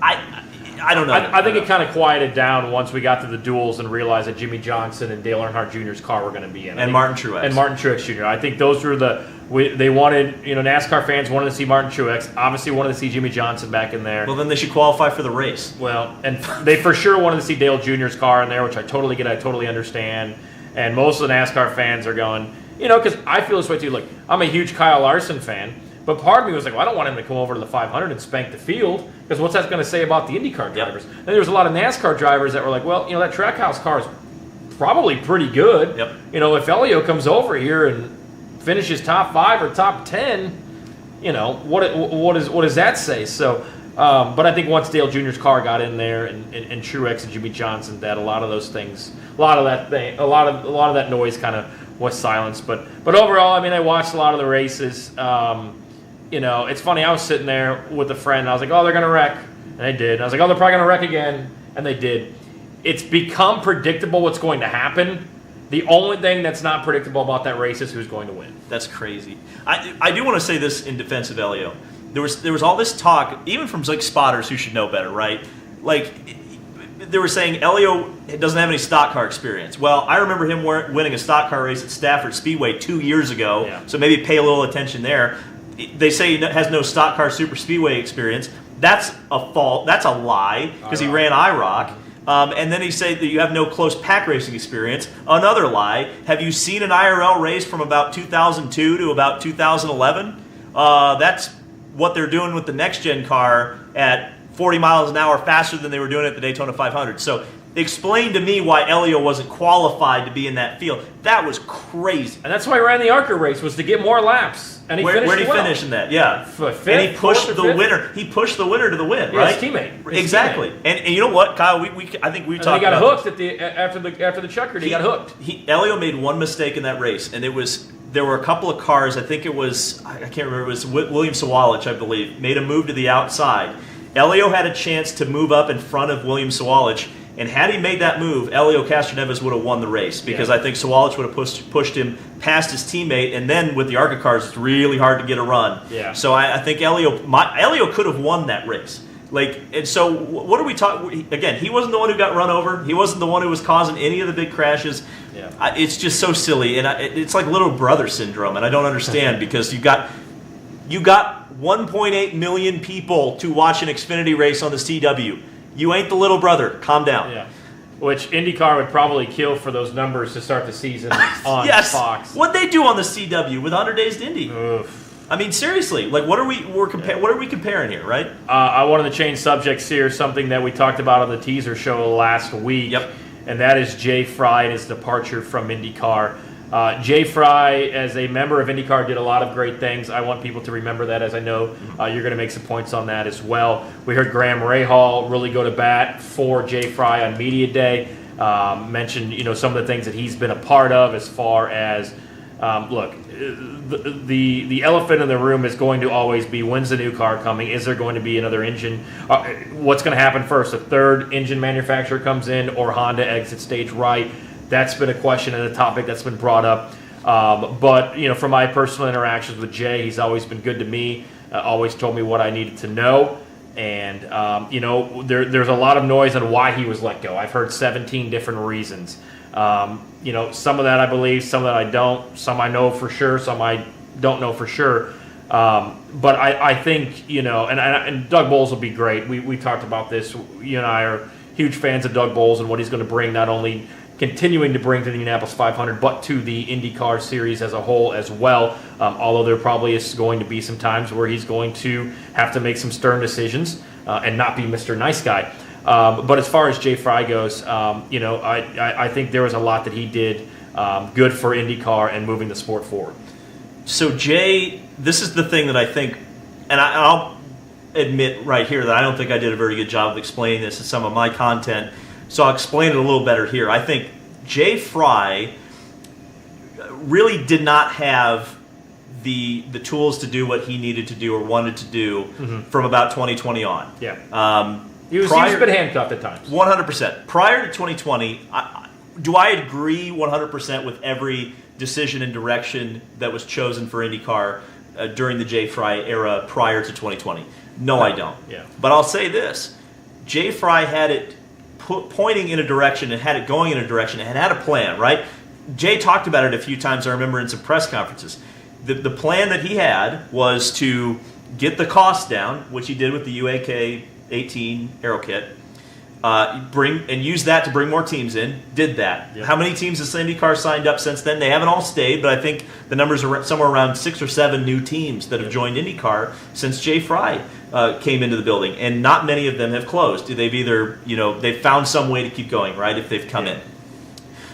[SPEAKER 1] I don't know.
[SPEAKER 2] I think it kind of quieted down once we got to the duels and realized that Jimmy Johnson and Dale Earnhardt Jr.'s car were going to be in.
[SPEAKER 1] And Martin Truex.
[SPEAKER 2] And Martin Truex Jr. I think those were they wanted, NASCAR fans wanted to see Martin Truex, obviously wanted to see Jimmy Johnson back in there.
[SPEAKER 1] Well, then they should qualify for the race.
[SPEAKER 2] Well, and they for sure wanted to see Dale Jr.'s car in there, which I totally get, I totally understand. And most of the NASCAR fans are going, because I feel this way too. Look, I'm a huge Kyle Larson fan. But part of me was like, well, I don't want him to come over to the 500 and spank the field, because what's that going to say about the IndyCar drivers? And there was a lot of NASCAR drivers that were like, well, that Trackhouse car is probably pretty good.
[SPEAKER 1] Yep.
[SPEAKER 2] If Elio comes over here and finishes top 5 or top 10, what does that say? So, but I think once Dale Jr.'s car got in there and Truex and Jimmy Johnson, that a lot of those things, a lot of that noise kind of was silenced. But overall, I mean, I watched a lot of the races. It's funny, I was sitting there with a friend, and I was like, oh, they're going to wreck. And they did. And I was like, oh, they're probably going to wreck again. And they did. It's become predictable what's going to happen. The only thing that's not predictable about that race is who's going to win.
[SPEAKER 1] That's crazy. I do want to say this in defense of Elio. There was all this talk, even from, like, spotters who should know better, right? Like, they were saying Elio doesn't have any stock car experience. Well, I remember him winning a stock car race at Stafford Speedway 2 years ago, so maybe pay a little attention there. They say he has no stock car super speedway experience. That's a fault. That's a lie, because he ran IROC. And then he said that you have no close pack racing experience. Another lie. Have you seen an IRL race from about 2002 to about 2011? That's what they're doing with the next gen car at 40 miles an hour faster than they were doing at the Daytona 500. So explain to me why Elio wasn't qualified to be in that field. That was crazy.
[SPEAKER 2] And that's why he ran the ARCA race, was to get more laps. And he finished
[SPEAKER 1] Where did he finish in that? Yeah.
[SPEAKER 2] Fifth,
[SPEAKER 1] and he pushed the
[SPEAKER 2] fifth.
[SPEAKER 1] winner. He pushed the winner to the win, right?
[SPEAKER 2] His teammate.
[SPEAKER 1] Exactly. And you know what, Kyle? I think we talked about.
[SPEAKER 2] He got hooked after the checkered. He got hooked.
[SPEAKER 1] Elio made one mistake in that race, and there were a couple of cars. I think it was, I can't remember. It was William Sawalich, I believe, made a move to the outside. Elio had a chance to move up in front of William Sawalich, and had he made that move, Elio Castroneves would have won the race, because I think Sawalich would have pushed him past his teammate, and then with the ARCA cars, it's really hard to get a run.
[SPEAKER 2] Yeah.
[SPEAKER 1] So I think Elio could have won that race. And so what are we talking? Again, he wasn't the one who got run over. He wasn't the one who was causing any of the big crashes.
[SPEAKER 2] Yeah.
[SPEAKER 1] It's just so silly, and it's like little brother syndrome, and I don't understand because you got 1.8 million people to watch an Xfinity race on the CW. You ain't the little brother. Calm down.
[SPEAKER 2] Yeah. Which IndyCar would probably kill for those numbers to start the season on
[SPEAKER 1] yes.
[SPEAKER 2] Fox.
[SPEAKER 1] What'd they do on the CW with 100 Days to Indy?
[SPEAKER 2] Oof.
[SPEAKER 1] I mean, seriously, like what are we comparing here, right?
[SPEAKER 2] I wanted to change subjects here. Something that we talked about on the teaser show last week.
[SPEAKER 1] Yep.
[SPEAKER 2] And that is Jay Frye and his departure from IndyCar. Jay Frye, as a member of IndyCar, did a lot of great things. I want people to remember that, as I know you're going to make some points on that as well. We heard Graham Rahal really go to bat for Jay Frye on Media Day. Mentioned some of the things that he's been a part of as far as look. The elephant in the room is going to always be, when's the new car coming? Is there going to be another engine? What's going to happen first? A third engine manufacturer comes in, or Honda exits stage right? That's been a question and a topic that's been brought up. But from my personal interactions with Jay, he's always been good to me. Always told me what I needed to know. And there's a lot of noise on why he was let go. I've heard 17 different reasons. Some of that I believe, some of that I don't. Some I know for sure, some I don't know for sure. But I think and Doug Bowles will be great. We talked about this. You and I are huge fans of Doug Bowles and what he's going to bring, not only continuing to bring to the Indianapolis 500, but to the IndyCar series as a whole as well. Although there probably is going to be some times where he's going to have to make some stern decisions and not be Mr. Nice Guy. But as far as Jay Frye goes, I think there was a lot that he did good for IndyCar and moving the sport forward.
[SPEAKER 1] So Jay, this is the thing that I think, and I'll admit right here that I don't think I did a very good job of explaining this in some of my content. So I'll explain it a little better here. I think Jay Frye really did not have the tools to do what he needed to do or wanted to do from about 2020 on.
[SPEAKER 2] Yeah. He's been handcuffed at times.
[SPEAKER 1] 100%. Prior to 2020, do I agree 100% with every decision and direction that was chosen for IndyCar during the Jay Frye era prior to 2020? No, I don't.
[SPEAKER 2] Yeah.
[SPEAKER 1] But I'll say this. Jay Frye had it pointing in a direction and had it going in a direction and had a plan, right? Jay talked about it a few times, I remember, in some press conferences. The plan that he had was to get the cost down, which he did with the UAK 18 Aero Kit, and use that to bring more teams in. Did that. Yep. How many teams has IndyCar signed up since then? They haven't all stayed, but I think the numbers are somewhere around 6 or 7 new teams that have joined IndyCar since Jay Frye came into the building, and not many of them have closed. They've either, they've found some way to keep going, right, if they've come in.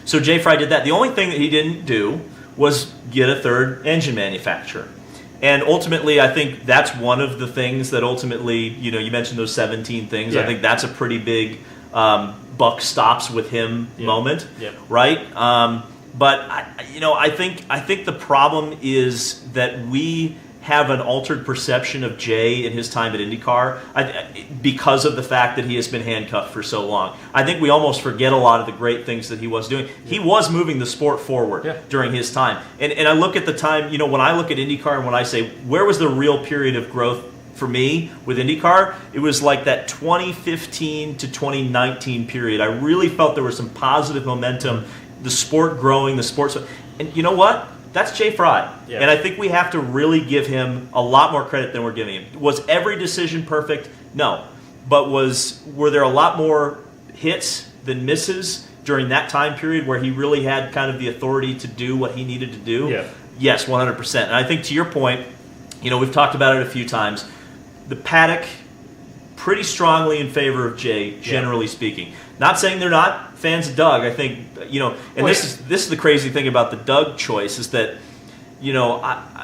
[SPEAKER 1] So Jay Frye did that. The only thing that he didn't do was get a third engine manufacturer. And ultimately, I think that's one of the things that ultimately, you mentioned those 17 things. Yeah. I think that's a pretty big buck stops with him moment, right? But I think the problem is that we have an altered perception of Jay in his time at IndyCar because of the fact that he has been handcuffed for so long. I think we almost forget a lot of the great things that he was doing. He was moving the sport forward during his time. And I look at the time, when I look at IndyCar and when I say, where was the real period of growth for me with IndyCar? It was like that 2015 to 2019 period. I really felt there was some positive momentum, the sport growing, and you know what? That's Jay Frye. Yeah. And I think we have to really give him a lot more credit than we're giving him. Was every decision perfect? No. But were there a lot more hits than misses during that time period where he really had kind of the authority to do what he needed to do?
[SPEAKER 2] Yeah.
[SPEAKER 1] Yes, 100%. And I think to your point, we've talked about it a few times. The paddock pretty strongly in favor of Jay, generally speaking. Not saying they're not fans of Doug. I think, and this is the crazy thing about the Doug choice is that,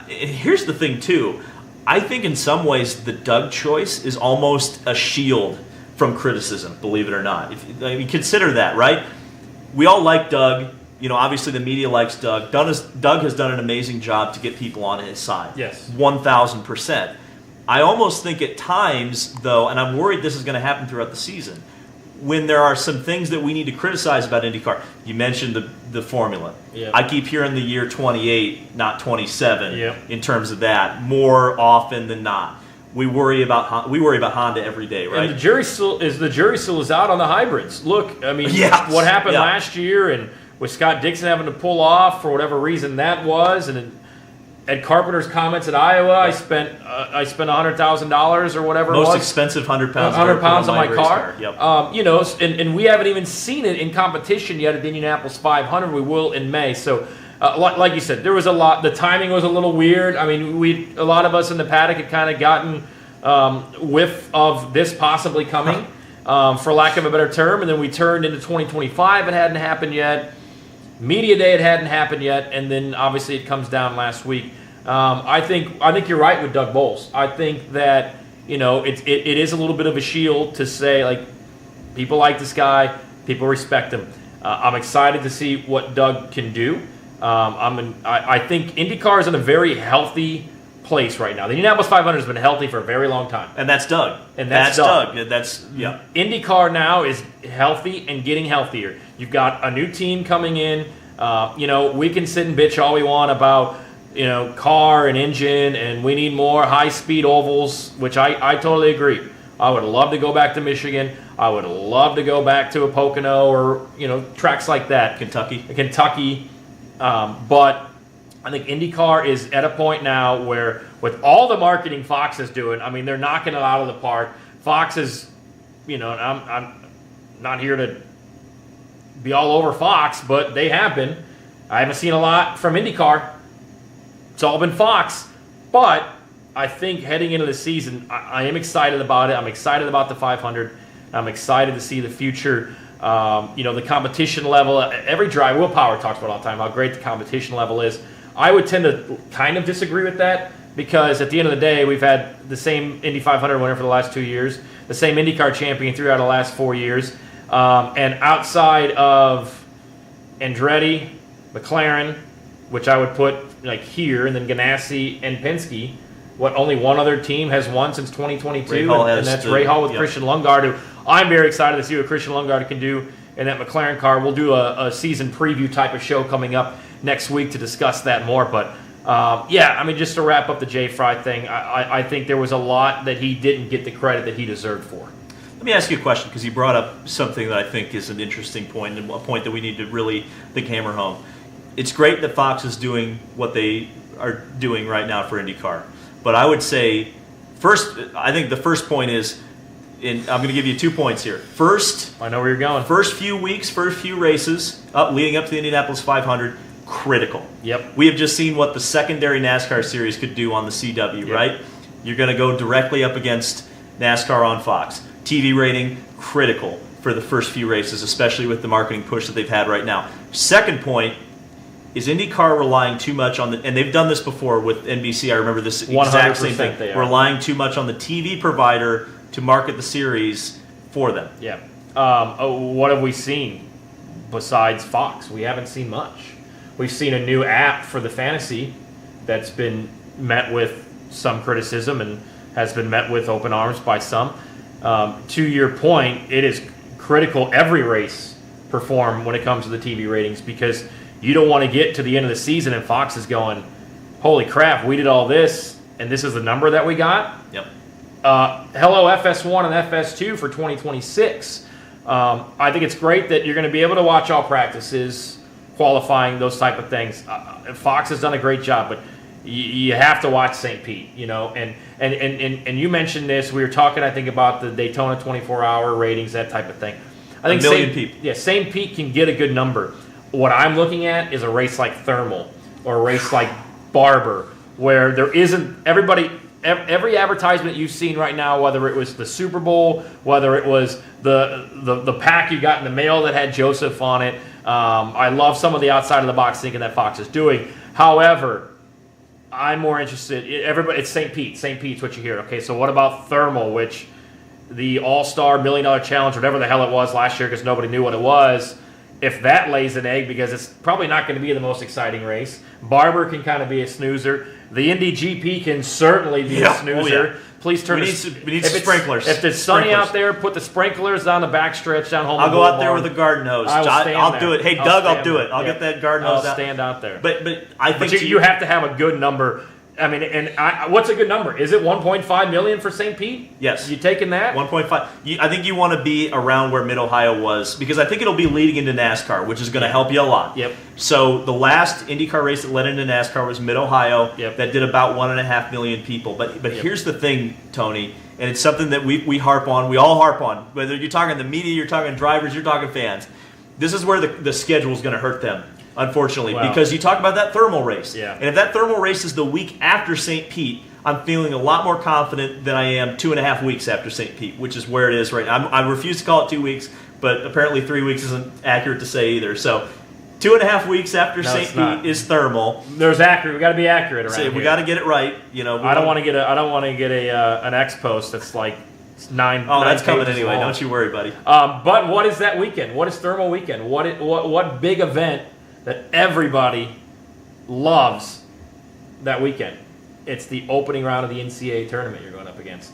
[SPEAKER 1] here's the thing too. I think in some ways the Doug choice is almost a shield from criticism, believe it or not. Consider that, right? We all like Doug. Obviously the media likes Doug. Doug has done an amazing job to get people on his side.
[SPEAKER 2] Yes.
[SPEAKER 1] 1,000%. I almost think at times, though, and I'm worried this is going to happen throughout the season, when there are some things that we need to criticize about IndyCar. You mentioned the formula.
[SPEAKER 2] Yep.
[SPEAKER 1] I keep hearing the year 28, not 27, in terms of that, more often than not. We worry about Honda every day, right?
[SPEAKER 2] And the jury still is out on the hybrids. Look, I mean, what happened last year, and with Scott Dixon having to pull off for whatever reason that was, and Ed Carpenter's comments at Iowa, I spent $100,000 or whatever.
[SPEAKER 1] Most expensive 100 pounds.
[SPEAKER 2] 100 pounds on my car.
[SPEAKER 1] Yep.
[SPEAKER 2] And we haven't even seen it in competition yet at the Indianapolis 500. We will in May. So, like you said, there was a lot. The timing was a little weird. I mean, a lot of us in the paddock had kind of gotten whiff of this possibly coming, for lack of a better term, and then we turned into 2025. It hadn't happened yet. Media Day, it hadn't happened yet, and then obviously it comes down last week. I think you're right with Doug Bowles. I think that it is a little bit of a shield to say, like, people like this guy, people respect him. I'm excited to see what Doug can do. I think IndyCar is in a very healthy place right now. The Indianapolis 500 has been healthy for a very long time,
[SPEAKER 1] and that's Doug.
[SPEAKER 2] That's Doug.
[SPEAKER 1] IndyCar
[SPEAKER 2] now is healthy and getting healthier. You've got a new team coming in. We can sit and bitch all we want about car and engine, and we need more high-speed ovals, which I totally agree. I would love to go back to Michigan. I would love to go back to a Pocono or tracks like that. Kentucky. But I think IndyCar is at a point now where, with all the marketing Fox is doing, I mean, they're knocking it out of the park. Fox is, I'm not here to be all over Fox, but they have been. I haven't seen a lot from IndyCar. It's all been Fox. But I think heading into the season, I am excited about it. I'm excited about the 500. I'm excited to see the future. The competition level. Every drive, Will Power talks about all the time how great the competition level is. I would tend to kind of disagree with that, because at the end of the day, we've had the same Indy 500 winner for the last 2 years, the same IndyCar champion 3 out of the last 4 years. And outside of Andretti, McLaren, which I would put like here, and then Ganassi and Penske, only one other team has won since 2022, and that's Rahal with Christian Lundgaard, who I'm very excited to see what Christian Lundgaard can do in that McLaren car. We'll do a season preview type of show coming up next week to discuss that more. But, just to wrap up the Jay Frye thing, I think there was a lot that he didn't get the credit that he deserved for.
[SPEAKER 1] Let me ask you a question, because you brought up something that I think is an interesting point, and a point that we need to really hammer home. It's great that Fox is doing what they are doing right now for IndyCar. But I would say, I think the first point is, I'm going to give you 2 points here. First,
[SPEAKER 2] I know where you're going.
[SPEAKER 1] First few weeks, first few races, leading up to the Indianapolis 500, critical.
[SPEAKER 2] Yep.
[SPEAKER 1] We have just seen what the secondary NASCAR series could do on the CW, right? You're going to go directly up against NASCAR on Fox. TV rating, critical for the first few races, especially with the marketing push that they've had right now. Second point is IndyCar relying too much on and they've done this before with NBC. I remember this exact same thing. Relying too much on the TV provider to market the series for them.
[SPEAKER 2] Yeah. What have we seen besides Fox? We haven't seen much. We've seen a new app for the fantasy that's been met with some criticism and has been met with open arms by some. To your point, it is critical every race perform when it comes to the TV ratings, because you don't want to get to the end of the season and Fox is going, holy crap, we did all this, and this is the number that we got?
[SPEAKER 1] Yep.
[SPEAKER 2] Hello FS1 and FS2 for 2026. I think it's great that you're going to be able to watch all practices, qualifying, those type of things. Fox has done a great job, but you have to watch St. Pete, and you mentioned this. We were talking, I think, about the Daytona 24-hour ratings, that type of thing. I think
[SPEAKER 1] 1 million people.
[SPEAKER 2] Yeah, St. Pete can get a good number. What I'm looking at is a race like Thermal or a race like Barber, where there isn't everybody. every advertisement you've seen right now, whether it was the Super Bowl, whether it was the pack you got in the mail that had Joseph on it. I love some of the outside of the box thinking that Fox is doing. However, I'm more interested. It's St. Pete. St. Pete's what you hear. Okay, so what about Thermal, which the All-Star $1 Million Challenge, whatever the hell it was last year, because nobody knew what it was. If that lays an egg, because it's probably not going to be the most exciting race. Barber can kind of be a snoozer. The Indy GP can certainly be a snoozer.
[SPEAKER 1] Oh, yeah.
[SPEAKER 2] Please turn.
[SPEAKER 1] We need sprinklers.
[SPEAKER 2] If it's sunny out there, put the sprinklers down the backstretch down home.
[SPEAKER 1] I'll go out there with a garden hose. I'll do it. Hey, Doug, I'll do it. I'll get that garden hose out.
[SPEAKER 2] I'll stand out there.
[SPEAKER 1] But I think
[SPEAKER 2] you have to have a good number. I mean, what's a good number? Is it 1.5 million for St. Pete?
[SPEAKER 1] Yes.
[SPEAKER 2] You taking that?
[SPEAKER 1] 1.5. I think you want to be around where Mid-Ohio was, because I think it'll be leading into NASCAR, which is going to help you a lot.
[SPEAKER 2] Yep.
[SPEAKER 1] So the last IndyCar race that led into NASCAR was Mid-Ohio.
[SPEAKER 2] Yep.
[SPEAKER 1] That did about 1.5 million people. But here's the thing, Tony, and it's something that we harp on. We all harp on. Whether you're talking the media, you're talking drivers, you're talking fans. This is where the schedule is going to hurt them. Unfortunately, because you talk about that Thermal race.
[SPEAKER 2] Yeah.
[SPEAKER 1] And if that Thermal race is the week after St. Pete, I'm feeling a lot more confident than I am 2.5 weeks after St. Pete, which is where it is right now. I refuse to call it 2 weeks, but apparently 3 weeks isn't accurate to say either. So 2.5 weeks after St. Pete is Thermal.
[SPEAKER 2] There's accurate. We got to be accurate around here.
[SPEAKER 1] We got to get it right. You know,
[SPEAKER 2] I don't want to get an X post that's like 9.
[SPEAKER 1] Oh, that's coming anyway.
[SPEAKER 2] Long.
[SPEAKER 1] Don't you worry, buddy.
[SPEAKER 2] But what is that weekend? What is Thermal weekend? What big event that everybody loves that weekend? It's the opening round of the NCAA tournament you're going up against.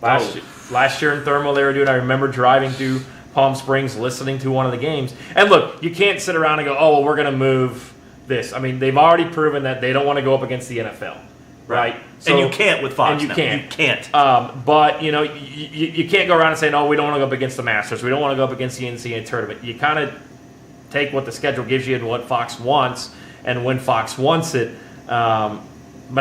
[SPEAKER 2] Last year in Thermal they were doing, I remember driving through Palm Springs listening to one of the games. And look, you can't sit around and go, oh, well, we're going to move this. I mean, they've already proven that they don't want to go up against the NFL, right?
[SPEAKER 1] So, and you can't with Fox.
[SPEAKER 2] And you
[SPEAKER 1] now.
[SPEAKER 2] can't.
[SPEAKER 1] You can't.
[SPEAKER 2] But, you know, you can't go around and say, no, we don't want to go up against the Masters. We don't want to go up against the NCAA tournament. You kind of take what the schedule gives you and what Fox wants and when Fox wants it. But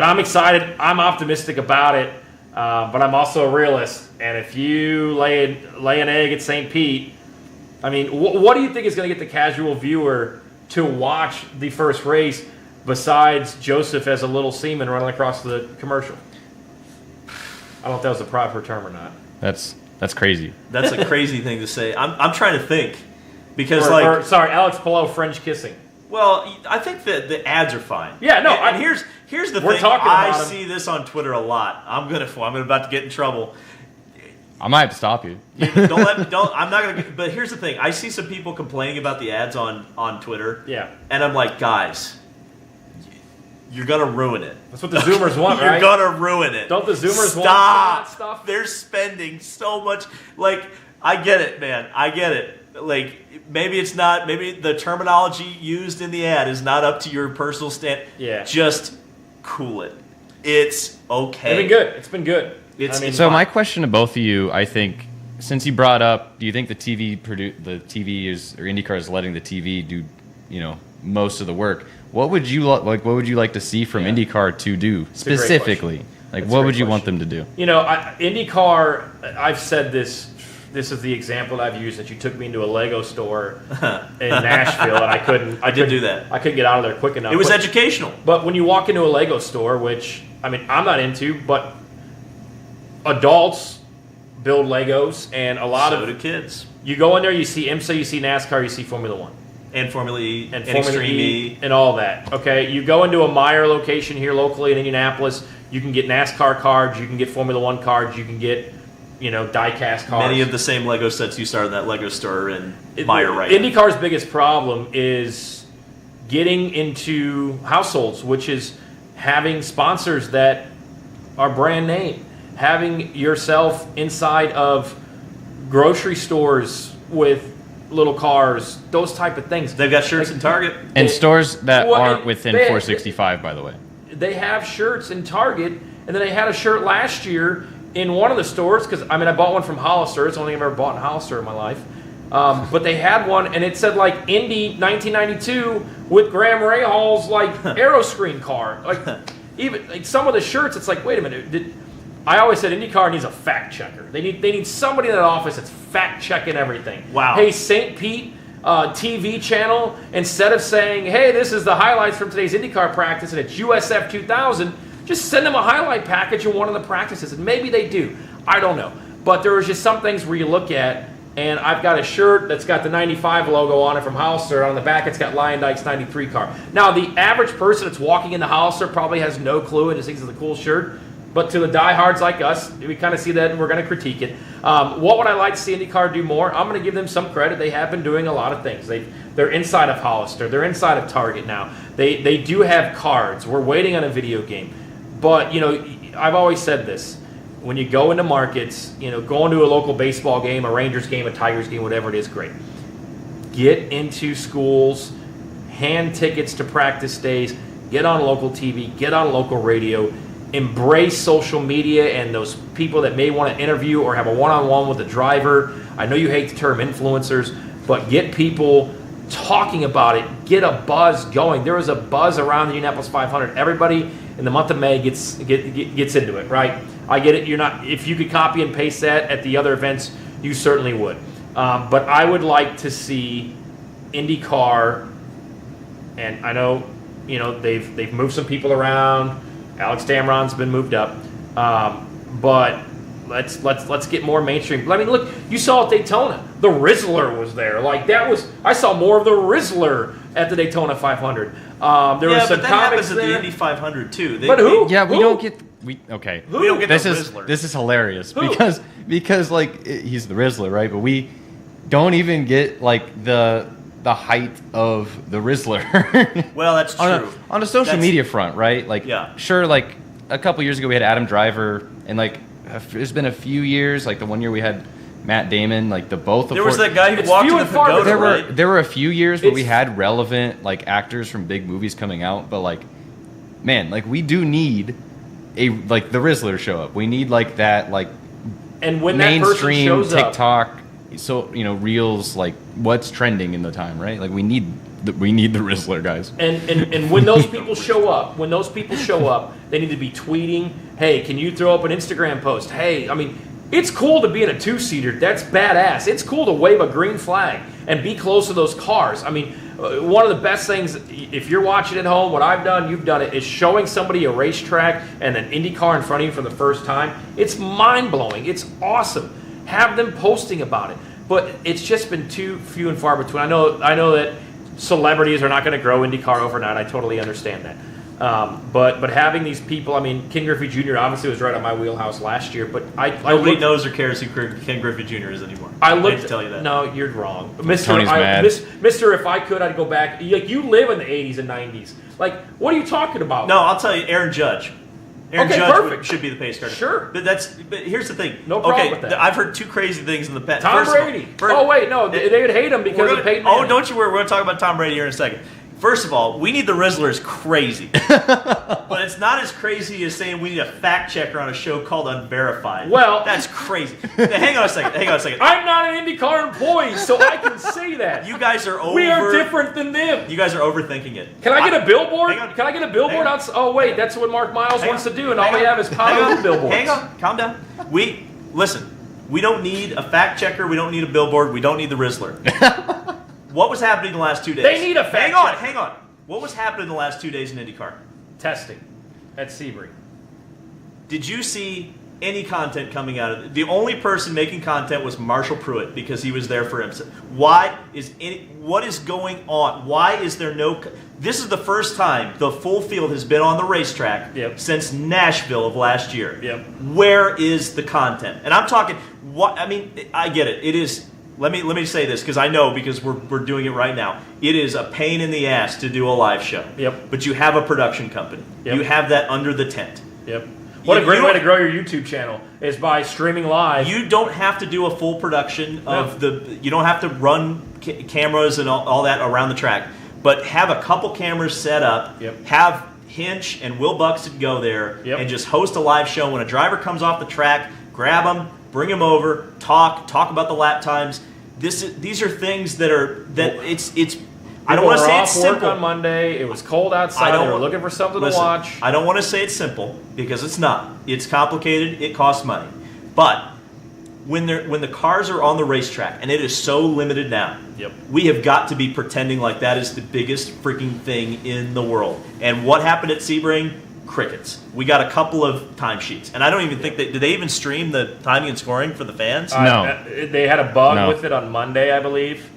[SPEAKER 2] I'm excited. I'm optimistic about it. But I'm also a realist. And if you lay an egg at St. Pete, I mean, what do you think is going to get the casual viewer to watch the first race besides Joseph as a little seaman running across the commercial? I don't know if that was the proper term or not.
[SPEAKER 3] That's crazy.
[SPEAKER 1] That's a crazy thing to say. I'm trying to think. Because
[SPEAKER 2] sorry, Alex Palou French kissing.
[SPEAKER 1] Well, I think that the ads are fine.
[SPEAKER 2] Yeah, no.
[SPEAKER 1] And here's the thing. I see this on Twitter a lot. I'm about to get in trouble.
[SPEAKER 3] I might have to stop you.
[SPEAKER 1] I'm not gonna. But here's the thing. I see some people complaining about the ads on Twitter.
[SPEAKER 2] Yeah.
[SPEAKER 1] And I'm like, guys, you're gonna ruin it.
[SPEAKER 2] That's what the Zoomers want,
[SPEAKER 1] You're
[SPEAKER 2] right?
[SPEAKER 1] gonna ruin it.
[SPEAKER 2] Don't the Zoomers want
[SPEAKER 1] that
[SPEAKER 2] stuff?
[SPEAKER 1] They're spending so much. Like, I get it, man. I get it. Like, maybe it's not. Maybe the terminology used in the ad is not up to your personal stand.
[SPEAKER 2] Yeah.
[SPEAKER 1] Just cool it. It's okay.
[SPEAKER 2] It's been good.
[SPEAKER 3] So my question to both of you, I think, since you brought up, do you think the TV or IndyCar is letting the TV do, most of the work? What would you like to see from IndyCar to do specifically? Like, what would you want them to do?
[SPEAKER 2] IndyCar. I've said this. This is the example that I've used, that you took me into a Lego store in Nashville, and I couldn't do that. I couldn't get out of there quick enough.
[SPEAKER 1] It was educational.
[SPEAKER 2] But when you walk into a Lego store, which, I mean, I'm not into, but adults build Legos, and so
[SPEAKER 1] do kids.
[SPEAKER 2] You go in there, you see IMSA, you see NASCAR, you see Formula One.
[SPEAKER 1] And Formula E, and
[SPEAKER 2] Extreme E. And all that. Okay, you go into a Meyer location here locally in Indianapolis, you can get NASCAR cards, you can get Formula One cards, you can get die-cast cars.
[SPEAKER 1] Many of the same Lego sets you saw in that Lego store in Meyer, right?
[SPEAKER 2] IndyCar's biggest problem is getting into households, which is having sponsors that are brand name, having yourself inside of grocery stores with little cars, those type of things.
[SPEAKER 1] They've got shirts in Target.
[SPEAKER 3] And stores that aren't within 465, by the way.
[SPEAKER 2] They have shirts in Target, and then they had a shirt last year in one of the stores, because I bought one from Hollister. It's the only thing I've ever bought in Hollister in my life. But they had one, and it said like Indy 1992 with Graham Rahal's like Aeroscreen car. Like, even like some of the shirts, it's like, wait a minute. I always said IndyCar needs a fact checker. They need somebody in that office that's fact checking everything.
[SPEAKER 1] Wow.
[SPEAKER 2] Hey, St. Pete TV channel, instead of saying, hey, this is the highlights from today's IndyCar practice and it's USF 2000. Just send them a highlight package of one of the practices, and maybe they do. I don't know. But there was just some things where you look at, and I've got a shirt that's got the 95 logo on it from Hollister. On the back, it's got Lion Dyke's 93 car. Now, the average person that's walking into Hollister probably has no clue and just thinks it's a cool shirt. But to the diehards like us, we kind of see that and we're going to critique it. What would I like to see IndyCar do more? I'm going to give them some credit. They have been doing a lot of things. They're inside of Hollister. They're inside of Target now. They do have cards. We're waiting on a video game. But, I've always said this. When you go into markets, going to a local baseball game, a Rangers game, a Tigers game, whatever it is, great. Get into schools, hand tickets to practice days, get on local TV, get on local radio, embrace social media and those people that may want to interview or have a one-on-one with the driver. I know you hate the term influencers, but get people talking about it. Get a buzz going. There is a buzz around the Indianapolis 500. Everybody in the month of May gets into it, right? I get it. If you could copy and paste that at the other events, you certainly would. But I would like to see IndyCar, and I know they've moved some people around. Alex Dameron's been moved up, but let's get more mainstream. I mean, look, you saw at Daytona, the Rizzler was there. I saw more of the Rizzler at the Daytona 500. There was some
[SPEAKER 1] but that
[SPEAKER 2] comics
[SPEAKER 1] happens
[SPEAKER 2] there.
[SPEAKER 1] at the Indy 500 too.
[SPEAKER 2] But who?
[SPEAKER 3] Yeah, we
[SPEAKER 2] Who?
[SPEAKER 3] don't get. Okay.
[SPEAKER 1] We don't get
[SPEAKER 3] this
[SPEAKER 1] the
[SPEAKER 3] is
[SPEAKER 1] Rizzler.
[SPEAKER 3] This is hilarious
[SPEAKER 2] Who?
[SPEAKER 3] because he's the Rizzler, right? But we don't even get the height of the Rizzler.
[SPEAKER 1] Well, that's true.
[SPEAKER 3] On a social media front, right? Sure, a couple years ago we had Adam Driver, and there's been a few years, the one year we had Matt Damon, the both.
[SPEAKER 1] There was that guy who
[SPEAKER 2] It's
[SPEAKER 1] walked
[SPEAKER 2] few
[SPEAKER 1] in the
[SPEAKER 2] and far
[SPEAKER 1] pagoda,
[SPEAKER 3] There
[SPEAKER 1] right?
[SPEAKER 3] were there were a few years where we had relevant actors from big movies coming out, but man, we do need the Rizzler show up. We need that
[SPEAKER 2] And when that person
[SPEAKER 3] mainstream
[SPEAKER 2] shows up,
[SPEAKER 3] TikTok, so reels, what's trending in the time, right? We need the Rizzler guys.
[SPEAKER 2] And when those people show up, they need to be tweeting, hey, can you throw up an Instagram post? Hey, it's cool to be in a two-seater. That's badass. It's cool to wave a green flag and be close to those cars. One of the best things, if you're watching at home, what I've done, you've done it, is showing somebody a racetrack and an IndyCar in front of you for the first time. It's mind-blowing. It's awesome. Have them posting about it. But it's just been too few and far between. I know that celebrities are not going to grow IndyCar overnight. I totally understand that. But having these people, Ken Griffey Jr. obviously was right on my wheelhouse last year. But
[SPEAKER 1] Nobody knows or cares who Ken Griffey Jr. is anymore.
[SPEAKER 2] I
[SPEAKER 1] hate to tell you that.
[SPEAKER 2] No, you're wrong,
[SPEAKER 3] Tony's mad.
[SPEAKER 2] Mister. If I could, I'd go back. You live in the 80s and 90s. What are you talking about?
[SPEAKER 1] No, I'll tell you, Aaron Judge. Aaron
[SPEAKER 2] Okay,
[SPEAKER 1] Judge
[SPEAKER 2] perfect.
[SPEAKER 1] should be the pace car.
[SPEAKER 2] Sure.
[SPEAKER 1] But here's the thing.
[SPEAKER 2] No problem with that.
[SPEAKER 1] I've heard two crazy things in the past.
[SPEAKER 2] Tom Brady. Oh wait, no, they would hate him because of Peyton Manning.
[SPEAKER 1] Oh, don't you worry. We're going to talk about Tom Brady here in a second. First of all, we need the Rizzlers crazy. But it's not as crazy as saying we need a fact checker on a show called Unverified.
[SPEAKER 2] Well,
[SPEAKER 1] that's crazy. Hang on a second.
[SPEAKER 2] I'm not an IndyCar employee, so I can say that.
[SPEAKER 1] You guys are over.
[SPEAKER 2] We are different than them.
[SPEAKER 1] You guys are overthinking it.
[SPEAKER 2] Can I get a billboard?
[SPEAKER 1] Hang on.
[SPEAKER 2] Can I get a billboard out? Oh wait, that's what Mark Miles wants to do, and all we have is power billboards.
[SPEAKER 1] Hang on, calm down. Listen. We don't need a fact checker. We don't need a billboard. We don't need the Rizzler. What was happening the last 2 days?
[SPEAKER 2] They need a fact checker.
[SPEAKER 1] Hang on. What was happening the last 2 days in IndyCar?
[SPEAKER 2] Testing at Sebring.
[SPEAKER 1] Did you see any content coming out of it? The only person making content was Marshall Pruitt because he was there for him. What is going on? Why is there no... This is the first time the full field has been on the racetrack since Nashville of last year.
[SPEAKER 2] Yep.
[SPEAKER 1] Where is the content? And I'm talking... I get it. It is... Let me say this because I know because we're doing it right now. It is a pain in the ass to do a live show.
[SPEAKER 2] Yep.
[SPEAKER 1] But you have a production company.
[SPEAKER 2] Yep.
[SPEAKER 1] You have that under the tent.
[SPEAKER 2] Yep. What a great way to grow your YouTube channel is by streaming live.
[SPEAKER 1] You don't have to do a full production of you don't have to run cameras and all that around the track, but have a couple cameras set up.
[SPEAKER 2] Yep.
[SPEAKER 1] Have Hinch and Will Buxton go there and just host a live show. When a driver comes off the track, grab them, bring them over, talk about the lap times. These are things it's. I don't want to say it's simple.
[SPEAKER 2] Work on Monday. It was cold outside. They were looking for something to watch.
[SPEAKER 1] I don't want to say it's simple because it's not. It's complicated. It costs money. But when the cars are on the racetrack, and it is so limited now, we have got to be pretending like that is the biggest freaking thing in the world. And what happened at Sebring? crickets. We got a couple of timesheets, and I don't even think did they even stream the timing and scoring for the fans?
[SPEAKER 3] No.
[SPEAKER 2] They had a bug with it on Monday, I believe.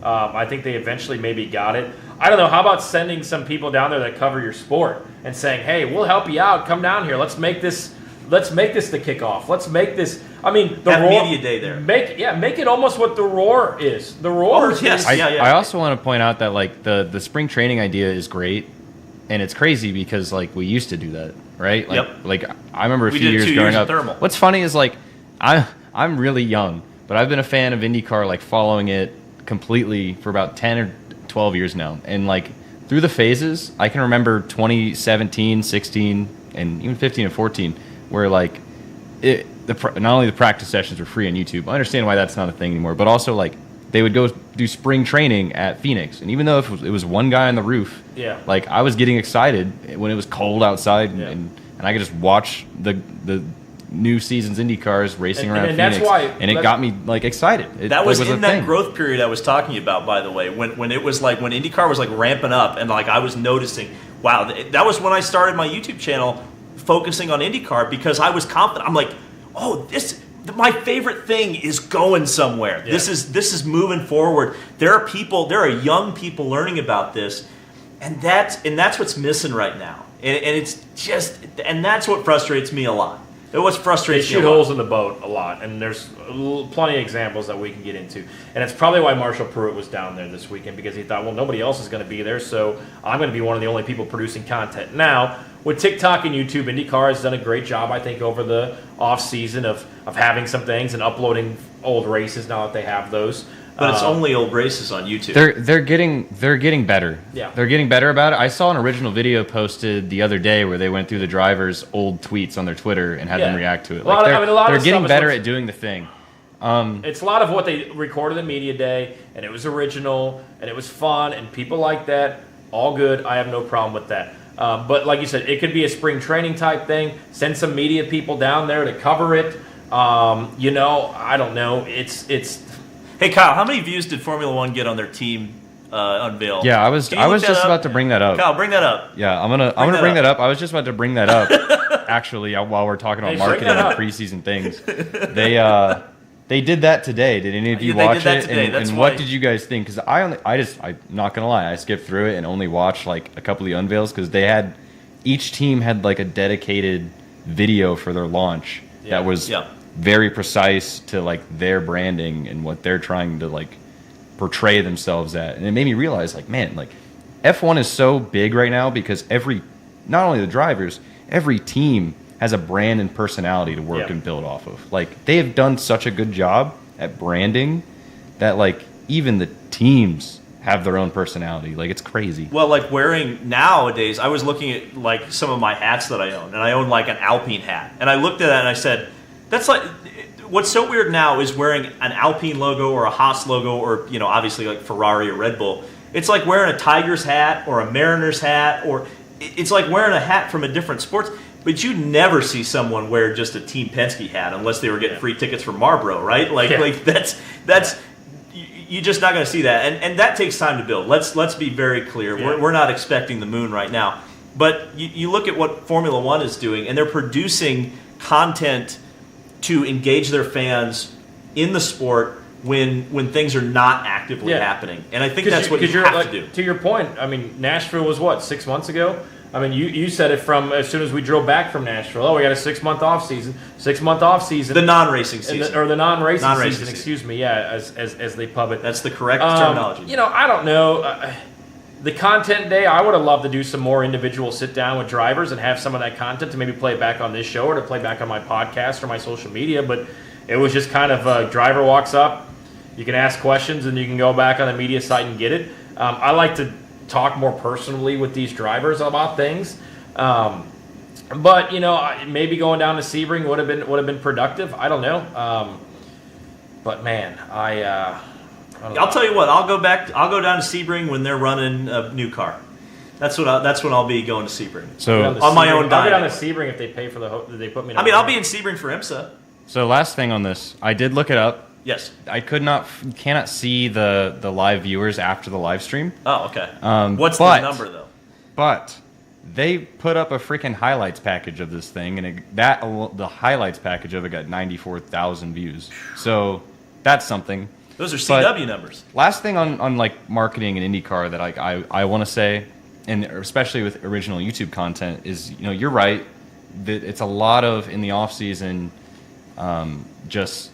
[SPEAKER 2] I think they eventually maybe got it. I don't know. How about sending some people down there that cover your sport and saying, "Hey, we'll help you out. Come down here. Let's make this the kickoff. Let's make this." I mean, the
[SPEAKER 1] Have
[SPEAKER 2] Roar,
[SPEAKER 1] media day there.
[SPEAKER 2] Make it almost what the Roar is. The Roar.
[SPEAKER 1] Oh, yes.
[SPEAKER 3] I also want to point out that like the spring training idea is great, and it's crazy because like we used to do that, right? Like, like I remember a few years growing up.
[SPEAKER 1] Thermal.
[SPEAKER 3] What's funny is like I'm really young, but I've been a fan of IndyCar, like following it completely for about 10 or 12 years now, and like through the phases, I can remember 2017, 16, and even 15 and 14, where like not only the practice sessions were free on YouTube. I understand why that's not a thing anymore, but also like they would go do spring training at Phoenix, and even though it was one guy on the roof, like I was getting excited when it was cold outside, and I could just watch the new season's IndyCars racing around Phoenix, and it got me like excited.
[SPEAKER 1] That was in that growth period I was talking about, by the way, when it was like when IndyCar was like ramping up, and like I was noticing, wow, that was when I started my YouTube channel focusing on IndyCar, because I was confident. I'm like, oh, my favorite thing is going somewhere. Yeah. This is moving forward. There are young people learning about this, and that's what's missing right now. And that's what frustrates me a lot. What frustrates
[SPEAKER 2] me a lot. They shoot holes in the boat a lot, and there's plenty of examples that we can get into. And it's probably why Marshall Pruitt was down there this weekend, because he thought, well, nobody else is going to be there, so I'm going to be one of the only people producing content. Now, with TikTok and YouTube, IndyCar has done a great job, I think, over the off-season of having some things and uploading old races now that they have those.
[SPEAKER 1] But it's only old races on YouTube.
[SPEAKER 3] They're getting better.
[SPEAKER 2] Yeah,
[SPEAKER 3] they're getting better about it. I saw an original video posted the other day where they went through the drivers' old tweets on their Twitter and had them react to it. Like they're getting better at doing the thing.
[SPEAKER 2] It's a lot of what they recorded at Media Day, and it was original, and it was fun, and people like that. All good. I have no problem with that. But like you said, it could be a spring training type thing. Send some media people down there to cover it. I don't know. It's.
[SPEAKER 1] Hey Kyle, how many views did Formula One get on their team unveil?
[SPEAKER 3] Yeah, I was just about to bring that up.
[SPEAKER 1] Kyle, bring that up.
[SPEAKER 3] Yeah, I'm gonna bring that up. I was just about to bring that up. Actually, while we're talking about marketing and preseason things, they did that today. Did any of you watch it? And what did you guys think? Because I'm not gonna lie, I skipped through it and only watched like a couple of the unveils, because each team had like a dedicated video for their launch that was very precise to like their branding and what they're trying to like portray themselves at. And it made me realize, like, man, like F1 is so big right now because not only the drivers, every team has a brand and personality to work and build off of. Like, they have done such a good job at branding that like even the teams have their own personality. Like, it's crazy.
[SPEAKER 1] Well, like wearing nowadays, I was looking at like some of my hats that I own, and I own like an Alpine hat, and I looked at that and I said, that's like, what's so weird now is wearing an Alpine logo or a Haas logo, or obviously like Ferrari or Red Bull. It's like wearing a Tigers hat or a Mariners hat, or it's like wearing a hat from a different sports. But you never see someone wear just a Team Penske hat unless they were getting free tickets from Marlboro, right? Like that's you're just not going to see that, and that takes time to build. Let's be very clear. Yeah. We're not expecting the moon right now, but you look at what Formula One is doing, and they're producing content to engage their fans in the sport when things are not actively happening. And I think that's what you have to do.
[SPEAKER 2] To your point, I mean, Nashville was what, 6 months ago? I mean, you said it from as soon as we drove back from Nashville. Oh, we got a 6 month off season. 6 month off season.
[SPEAKER 1] The non-racing season.
[SPEAKER 2] Or the non-racing season, excuse me, as they pub it.
[SPEAKER 1] That's the correct terminology.
[SPEAKER 2] I don't know. The content day, I would have loved to do some more individual sit-down with drivers and have some of that content to maybe play back on this show or to play back on my podcast or my social media, but it was just kind of a driver walks up, you can ask questions, and you can go back on the media site and get it. I like to talk more personally with these drivers about things, but maybe going down to Sebring would have been productive. I don't know, but man,
[SPEAKER 1] I'll tell you what. I'll go down to Sebring when they're running a new car. That's when I'll be going to Sebring.
[SPEAKER 3] So
[SPEAKER 1] on my own dime.
[SPEAKER 2] I'll get on to Sebring if they pay for they put me.
[SPEAKER 1] I'll be in Sebring for IMSA.
[SPEAKER 3] So last thing on this, I did look it up.
[SPEAKER 1] Yes.
[SPEAKER 3] I cannot see the live viewers after the live stream.
[SPEAKER 1] Oh, okay. What's the number though?
[SPEAKER 3] But they put up a freaking highlights package of this thing, and the highlights package of it got 94,000 views. So that's something.
[SPEAKER 1] Those are CW numbers.
[SPEAKER 3] Last thing on like marketing and IndyCar that I want to say, and especially with original YouTube content, is you're right that it's a lot of in the off season, just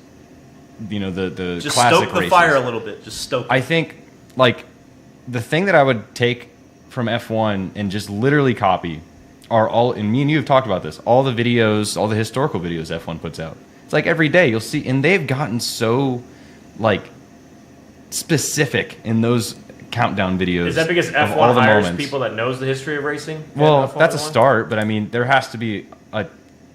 [SPEAKER 3] the
[SPEAKER 1] just
[SPEAKER 3] classic
[SPEAKER 1] stoke the
[SPEAKER 3] races.
[SPEAKER 1] fire a little bit. Just stoke.
[SPEAKER 3] I think like the thing that I would take from F1 and just literally copy are all, and me and you have talked about this, all the videos, all the historical videos F1 puts out. It's like every day you'll see, and they've gotten so like specific in those countdown videos.
[SPEAKER 2] Is that because F1
[SPEAKER 3] all the
[SPEAKER 2] hires
[SPEAKER 3] moments.
[SPEAKER 2] people that knows the history of racing?
[SPEAKER 3] Well, that's a start, but I mean, there has to be a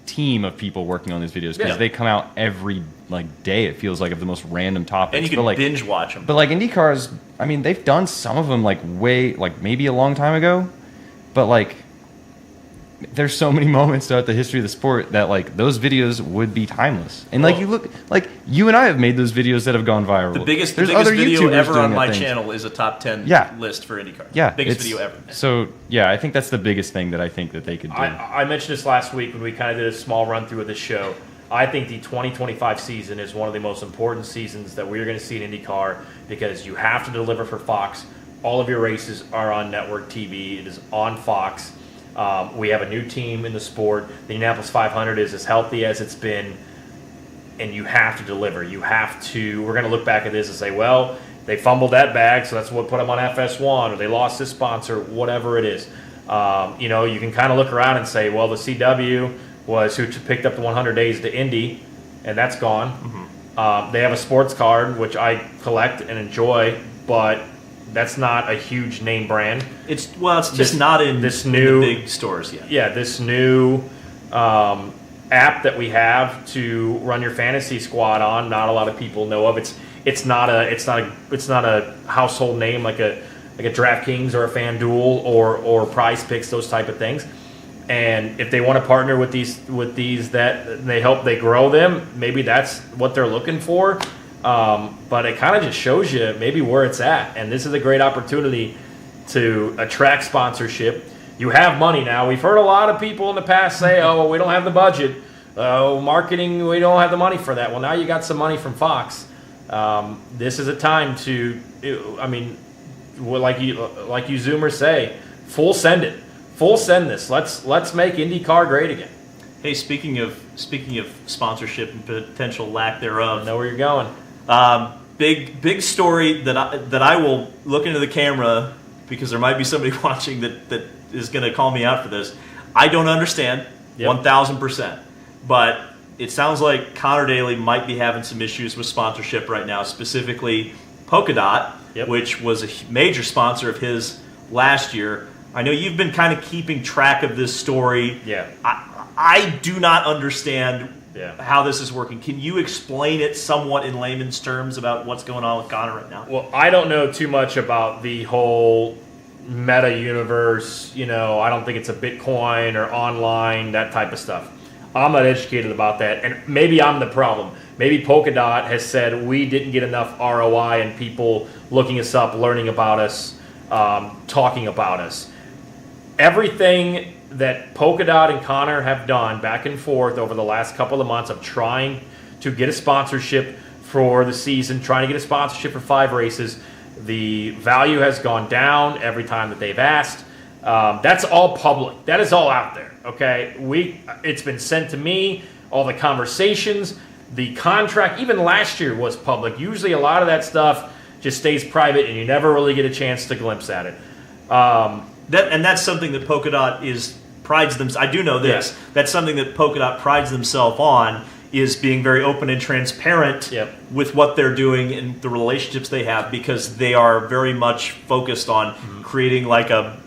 [SPEAKER 3] team of people working on these videos because they come out every like day. It feels like of the most random topics.
[SPEAKER 1] And you can binge watch them.
[SPEAKER 3] But like IndyCars, I mean, they've done some of them like maybe a long time ago, but like there's so many moments throughout the history of the sport that like those videos would be timeless. And like you look, like you and I have made those videos that have gone viral.
[SPEAKER 1] The biggest
[SPEAKER 3] There's
[SPEAKER 1] video
[SPEAKER 3] YouTubers
[SPEAKER 1] ever
[SPEAKER 3] doing
[SPEAKER 1] on my
[SPEAKER 3] things.
[SPEAKER 1] channel is a top 10 list for IndyCar.
[SPEAKER 3] Yeah,
[SPEAKER 1] biggest video ever.
[SPEAKER 3] So yeah, I think that's the biggest thing that I think that they could do.
[SPEAKER 2] I mentioned this last week when we kind of did a small run through of this show. I think the 2025 season is one of the most important seasons that we're going to see in IndyCar because you have to deliver for Fox. All of your races are on network TV. It is on Fox. We have a new team in the sport. The Indianapolis 500 is as healthy as it's been, and you have to deliver. You have to. We're going to look back at this and say, well, they fumbled that bag, so that's what put them on FS1, or they lost this sponsor, whatever it is. You can kind of look around and say, well, the CW was who picked up the 100 days to Indy, and that's gone. Mm-hmm. They have a sports card, which I collect and enjoy, but that's not a huge name brand.
[SPEAKER 1] It's just not in
[SPEAKER 2] this new
[SPEAKER 1] the big stores yet.
[SPEAKER 2] Yeah, this new app that we have to run your fantasy squad on. Not a lot of people know of. It's not a household name like a DraftKings or a FanDuel or Prize Picks, those type of things. And if they want to partner with these that they grow them, maybe that's what they're looking for. But it kind of just shows you maybe where it's at. And this is a great opportunity to attract sponsorship. You have money now. We've heard a lot of people in the past say, oh, well, we don't have the budget. Marketing, we don't have the money for that. Well, now you got some money from Fox. This is a time to, like you Zoomers say, full send it. Full send this. Let's make IndyCar great again.
[SPEAKER 1] Hey, speaking of sponsorship and potential lack thereof,
[SPEAKER 2] I know where you're going.
[SPEAKER 1] Big story that I will look into the camera because there might be somebody watching that is going to call me out for this. I don't understand 1,000%, but it sounds like Conor Daly might be having some issues with sponsorship right now, specifically Polka Dot, which was a major sponsor of his last year. I know you've been kind of keeping track of this story.
[SPEAKER 2] Yeah.
[SPEAKER 1] I do not understand how this is working. Can you explain it somewhat in layman's terms about what's going on with Conor right now?
[SPEAKER 2] Well, I don't know too much about the whole meta universe. I don't think it's a Bitcoin or online, that type of stuff. I'm not educated about that, and maybe I'm the problem. Maybe Polka Dot has said we didn't get enough ROI and people looking us up, learning about us, talking about us. Everything that Polka Dot and Conor have done back and forth over the last couple of months of trying to get a sponsorship for the season, trying to get a sponsorship for 5 races, the value has gone down every time that they've asked. That's all public. That is all out there, okay? It's been sent to me, all the conversations, the contract, even last year was public. Usually a lot of that stuff just stays private and you never really get a chance to glimpse at it.
[SPEAKER 1] That's something that Polka Dot prides themselves. I do know this. Yeah. That's something that Polka Dot prides themselves on, is being very open and transparent with what they're doing and the relationships they have, because they are very much focused on creating like a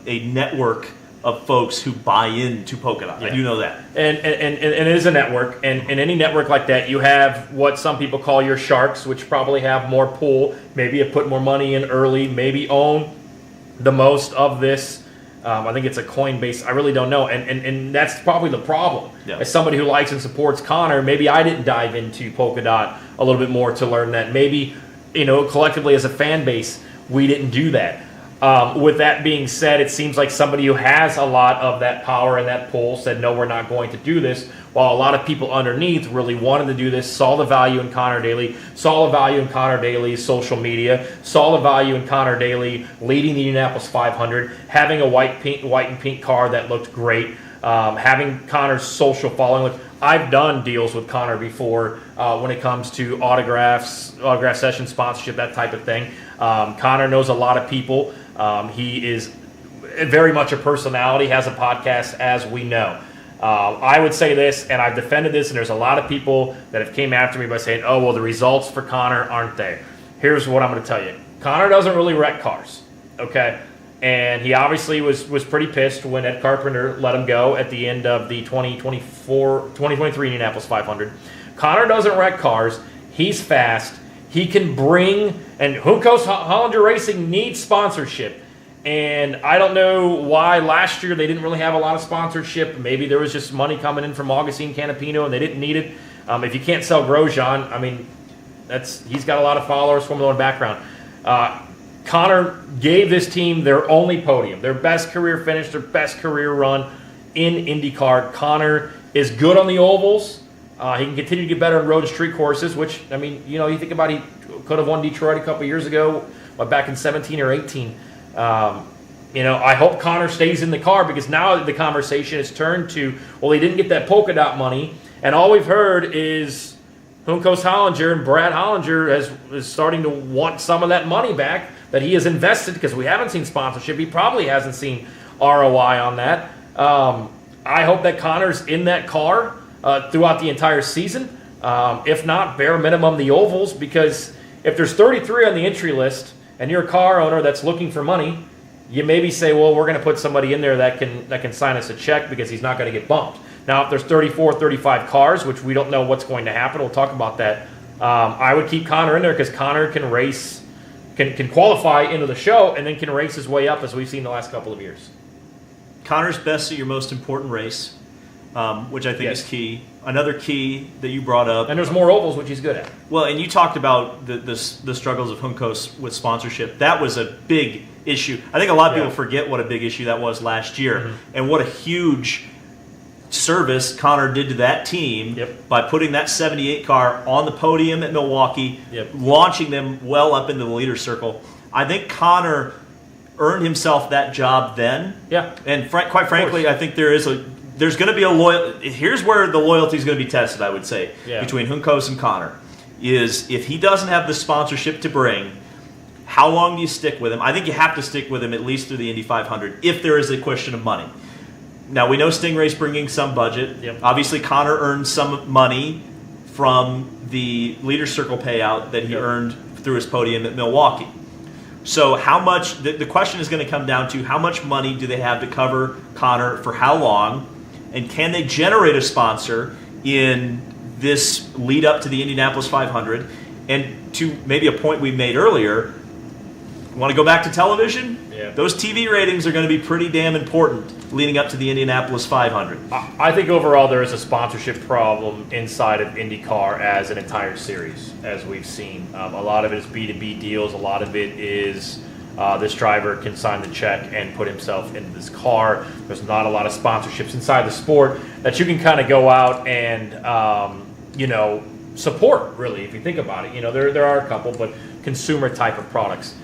[SPEAKER 1] network of folks who buy into Polka Dot. I do know that. And
[SPEAKER 2] it is a network. And in any network like that, you have what some people call your sharks, which probably have more pull, maybe have put more money in early, maybe own the most of this. I think it's a Coinbase. I really don't know. And that's probably the problem. Yeah. As somebody who likes and supports Conor, maybe I didn't dive into Polka Dot a little bit more to learn that. Maybe, collectively as a fan base, we didn't do that. With that being said, it seems like somebody who has a lot of that power and that pull said, no, we're not going to do this, while a lot of people underneath really wanted to do this, saw the value in Conor Daly, saw the value in Conor Daly's social media, saw the value in Conor Daly leading the Indianapolis 500, having a white and pink car that looked great, having Conor's social following. Look, I've done deals with Conor before when it comes to autograph session, sponsorship, that type of thing. Conor knows a lot of people. He is very much a personality, has a podcast, as we know. I would say this, and I've defended this, and there's a lot of people that have came after me by saying, oh, well, the results for Conor aren't there. Here's what I'm going to tell you. Conor doesn't really wreck cars, okay? And he obviously was pretty pissed when Ed Carpenter let him go at the end of the 2023 Indianapolis 500. Conor doesn't wreck cars. He's fast. He can bring, and Juncos Hollinger Racing needs sponsorship. And I don't know why last year they didn't really have a lot of sponsorship. Maybe there was just money coming in from Augustine Canapino and they didn't need it. If you can't sell Grosjean, I mean, he's got a lot of followers, Formula One background. Conor gave this team their only podium, their best career finish, their best career run in IndyCar. Conor is good on the ovals. He can continue to get better on road and street courses, which, I mean, you think about he could have won Detroit a couple years ago, back in 17 or 18. I hope Conor stays in the car, because now the conversation has turned to, well, he didn't get that polka dot money, and all we've heard is Juncos Hollinger and Brad Hollinger is starting to want some of that money back that he has invested, because we haven't seen sponsorship. He probably hasn't seen ROI on that. I hope that Conor's in that car throughout the entire season. If not, bare minimum the ovals, because if there's 33 on the entry list and you're a car owner that's looking for money, you maybe say, well, we're going to put somebody in there that can sign us a check, because he's not going to get bumped. Now, if there's 34, 35 cars, which we don't know what's going to happen, we'll talk about that. I would keep Conor in there, because Conor can race, can qualify into the show, and then can race his way up, as we've seen the last couple of years.
[SPEAKER 1] Conor's best at your most important race, which I think is key. Another key that you brought up.
[SPEAKER 2] And there's more ovals, which he's good at.
[SPEAKER 1] Well, and you talked about the struggles of Juncos with sponsorship. That was a big issue. I think a lot of people forget what a big issue that was last year, and what a huge service Conor did to that team by putting that 78 car on the podium at Milwaukee, launching them well up into the leader circle. I think Conor earned himself that job then.
[SPEAKER 2] Yeah.
[SPEAKER 1] And quite frankly, I think there's going to be a loyalty. Here's where the loyalty is going to be tested, I would say, between Juncos and Conor, is if he doesn't have the sponsorship to bring, how long do you stick with him? I think you have to stick with him at least through the Indy 500 if there is a question of money. Now, we know Stingray's bringing some budget. Obviously, Conor earned some money from the Leader Circle payout that he earned through his podium at Milwaukee. So how much, the question is going to come down to how much money do they have to cover Conor for how long, and can they generate a sponsor in this lead up to the Indianapolis 500? And to maybe a point we made earlier, want to go back to television? Those TV ratings are going to be pretty damn important leading up to the Indianapolis 500.
[SPEAKER 2] I think overall there is a sponsorship problem inside of IndyCar as an entire series, as we've seen. A lot of it is B2B deals. A lot of it is this driver can sign the check and put himself into this car. There's not a lot of sponsorships inside the sport that you can kind of go out and, support, really, if you think about it. There are a couple, but consumer type of products.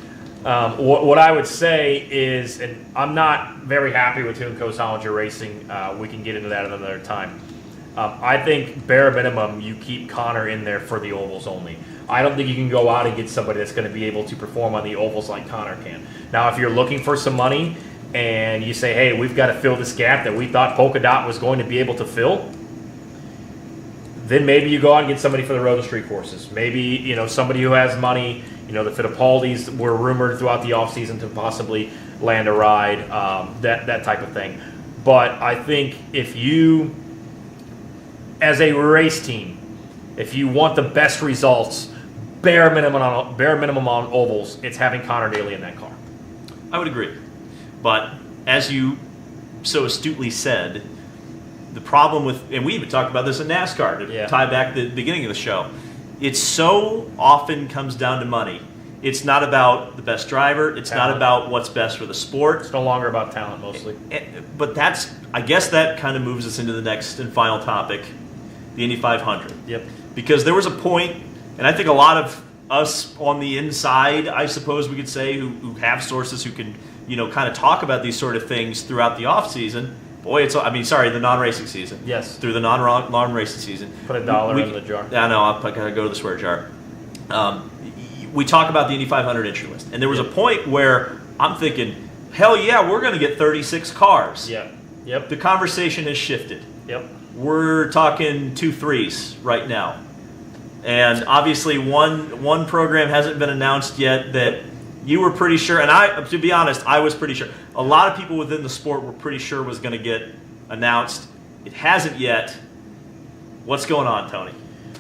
[SPEAKER 2] What I would say is, and I'm not very happy with Juncos Hollinger Racing. We can get into that another time. I think bare minimum you keep Conor in there for the ovals only. I don't think you can go out and get somebody that's going to be able to perform on the ovals like Conor can. Now, if you're looking for some money and you say, hey, we've got to fill this gap that we thought Polka Dot was going to be able to fill, then maybe you go out and get somebody for the road and street courses. Maybe, somebody who has money. The Fittipaldis were rumored throughout the offseason to possibly land a ride, that type of thing. But I think if you, as a race team, if you want the best results, bare minimum on ovals, it's having Conor Daly in that car.
[SPEAKER 1] I would agree. But as you so astutely said, the problem with, and we even talked about this in NASCAR to tie back the beginning of the show, it so often comes down to money. It's not about the best driver. It's not about what's best for the sport.
[SPEAKER 2] It's no longer about talent, mostly.
[SPEAKER 1] But I guess that kind of moves us into the next and final topic, the Indy 500.
[SPEAKER 2] Yep.
[SPEAKER 1] Because there was a point, and I think a lot of us on the inside, I suppose we could say, who have sources who can, kind of talk about these sort of things throughout the off season. Boy, the non-racing season.
[SPEAKER 2] Yes.
[SPEAKER 1] Through the non-racing season.
[SPEAKER 2] Put $1 in the jar.
[SPEAKER 1] I know, I gotta go to the swear jar. We talk about the Indy 500 entry list, and there was a point where I'm thinking, hell yeah, we're going to get 36 cars.
[SPEAKER 2] Yeah. Yep.
[SPEAKER 1] The conversation has shifted.
[SPEAKER 2] Yep.
[SPEAKER 1] We're talking 2 3s right now, and obviously one program hasn't been announced yet that you were pretty sure, and to be honest, I was pretty sure. A lot of people within the sport were pretty sure was going to get announced. It hasn't yet. What's going on, Tony?